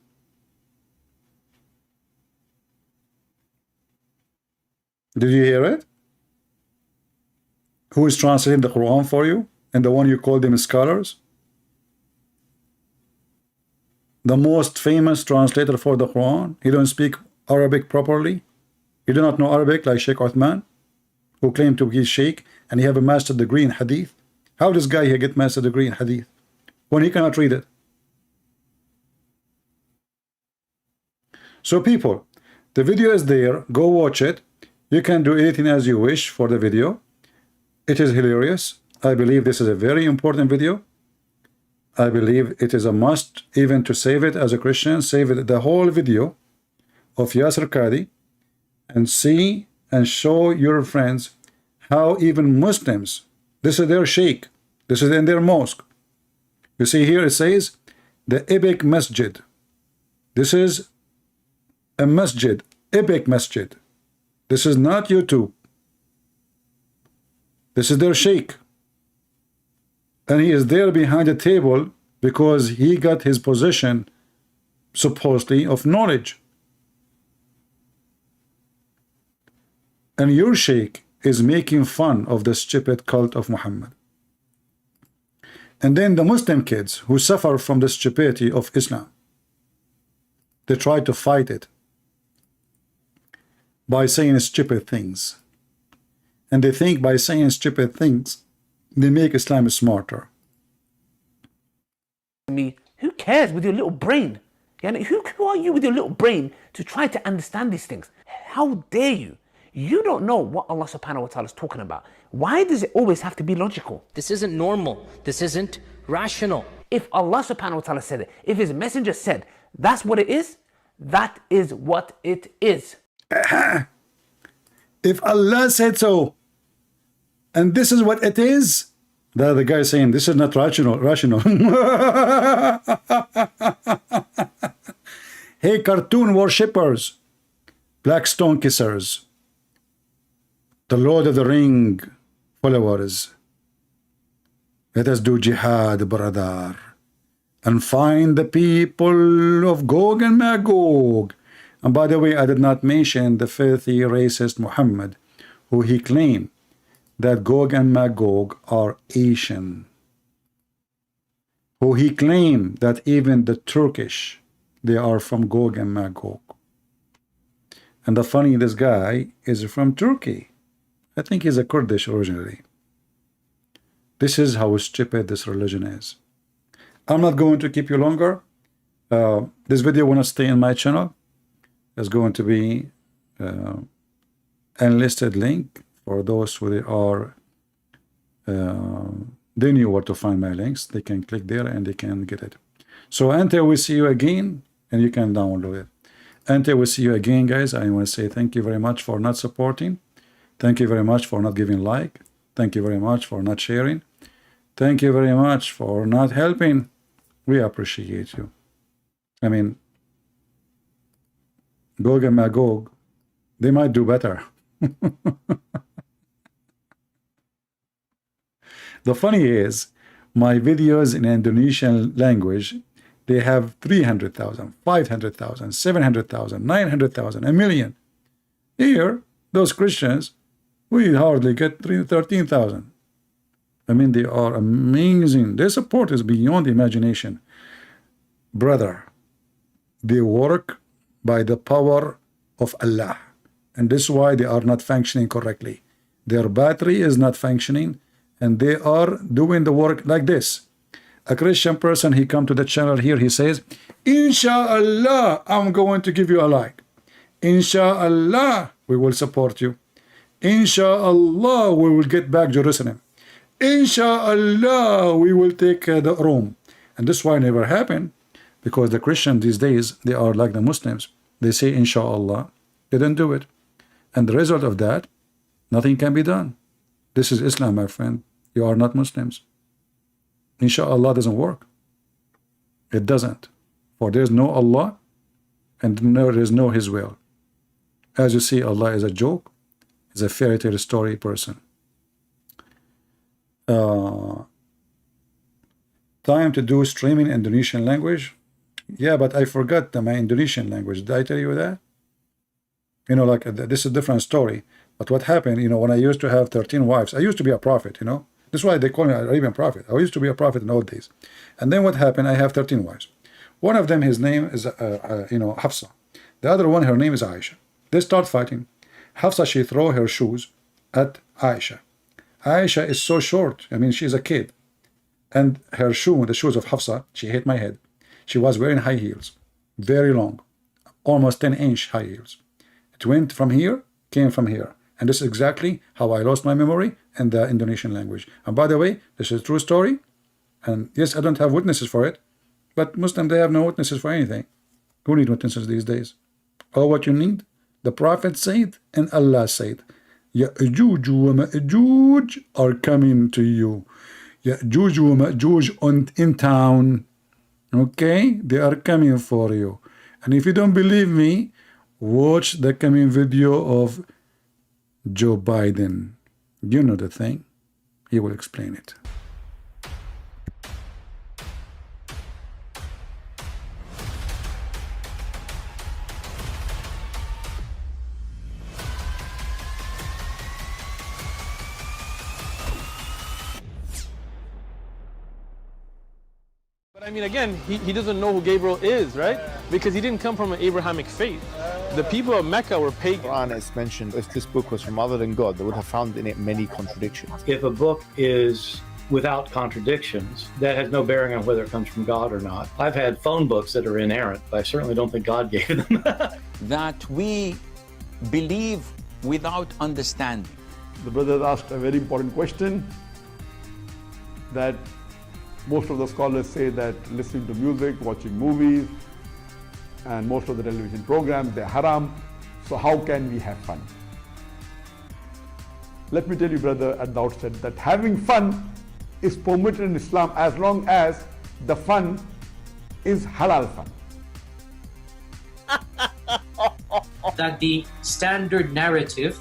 Did you hear it? Who is translating the Quran for you? And the one you call them scholars? The most famous translator for the Quran. He don't speak Arabic properly. You do not know Arabic like Sheikh Uthman, who claimed to be Sheikh, and he have a master degree in Hadith. How does guy here get master degree in Hadith when he cannot read it? So people, the video is there. Go watch it. You can do anything as you wish for the video. It is hilarious. I believe this is a very important video. I believe it is a must, even to save it as a Christian. Save it, the whole video of Yasir Gadhi, and see and show your friends how even Muslims, this is their sheikh, this is in their mosque. You see here it says the epic masjid. This is a masjid, epic masjid. This is not YouTube. This is their sheikh. And he is there behind the table because he got his position, supposedly, of knowledge. And your sheikh is making fun of the stupid cult of Muhammad. And then the Muslim kids who suffer from the stupidity of Islam, they try to fight it by saying stupid things. And they think by saying stupid things, they make Islam smarter. Who cares with your little brain? Who are you with your little brain to try to understand these things? How dare you? You don't know what Allah subhanahu wa ta'ala is talking about. Why does it always have to be logical? This isn't normal. This isn't rational. If Allah subhanahu wa ta'ala said it, if his messenger said that's what it is, that is what it is. If Allah said so, and this is what it is, the other guy saying this is not rational. Hey, cartoon worshippers, black stone kissers, the Lord of the Ring followers, let us do jihad, brother, and find the people of Gog and Magog. And by the way, I did not mention the filthy racist Muhammad, who he claimed that Gog and Magog are Asian, who he claimed that even the Turkish, they are from Gog and Magog. And the funny, this guy is from Turkey. I think he's a Kurdish originally. This is how stupid this religion is. I'm not going to keep you longer. This video will not stay in my channel. There's going to be enlisted link for those who are they knew where to find my links. They can click there and they can get it. So until we see you again, and you can download it. Until we see you again, guys, I want to say thank you very much for not supporting. Thank you very much for not giving like. Thank you very much for not sharing. Thank you very much for not helping. We appreciate you. I mean, Gog and Magog, they might do better. The funny is, my videos in Indonesian language, they have 300,000, 500,000, 700,000, 900,000, a million. Here, those Christians, we hardly get 13,000. I mean, they are amazing. Their support is beyond imagination. Brother, they work by the power of Allah, and this is why they are not functioning correctly. Their battery is not functioning, and they are doing the work like this. A Christian person, he come to the channel here, he says, Inshallah, I'm going to give you a like. Inshallah, we will support you. Inshallah, we will get back Jerusalem. Inshallah, we will take the Rome. And this why never happened, because the Christians these days, they are like the Muslims. They say Inshallah, they don't do it. And the result of that, nothing can be done. This is Islam, my friend. You are not Muslims. Inshallah doesn't work. It doesn't. For there is no Allah, and there is no His will. As you see, Allah is a joke, is a fairy tale story person. Time to do streaming Indonesian language. Yeah, but I forgot my Indonesian language. Did I tell you that? You know, like this is a different story. But what happened, you know, when I used to have 13 wives, I used to be a prophet, you know. This is why they call me an Arabian prophet. I used to be a prophet in old days. And then what happened, I have 13 wives. One of them, his name is, Hafsa. The other one, her name is Aisha. They start fighting. Hafsa, she throw her shoes at Aisha. Aisha is so short. I mean, she's a kid. And her shoe, the shoes of Hafsa, she hit my head. She was wearing high heels, very long, almost 10-inch high heels. It went from here, came from here. And this is exactly how I lost my memory in the Indonesian language. And by the way, this is a true story. And yes, I don't have witnesses for it. But Muslims, they have no witnesses for anything. Who need witnesses these days? All what you need, the Prophet said and Allah said, Ya'juj wa Ma'juj are coming to you. Ya'juj wa Ma'juj in town. Okay? They are coming for you. And if you don't believe me, watch the coming video of Joe Biden. You know the thing. He will explain it. But I mean, again, he doesn't know who Gabriel is, right? Because he didn't come from an Abrahamic faith. The people of Mecca were pagan. Quran is mentioned. If this book was from other than God, they would have found in it many contradictions. If a book is without contradictions, that has no bearing on whether it comes from God or not. I've had phone books that are inerrant, but I certainly don't think God gave them. That we believe without understanding. The brother asked a very important question, that most of the scholars say that listening to music, watching movies, and most of the television programs, they're haram. So how can we have fun? Let me tell you, brother, at the outset that having fun is permitted in Islam as long as the fun is halal fun. That the standard narrative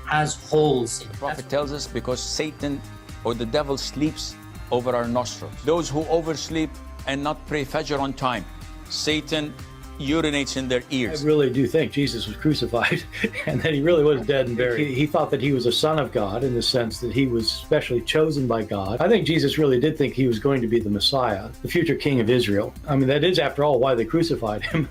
has holes in it. The Prophet tells us because Satan or the devil sleeps over our nostrils. Those who oversleep and not pray Fajr on time, Satan urinates in their ears. I really do think Jesus was crucified and that he really was dead and buried. He thought that he was a son of God in the sense that he was specially chosen by God. I think Jesus really did think he was going to be the Messiah, the future king of Israel. I mean, that is, after all, why they crucified him.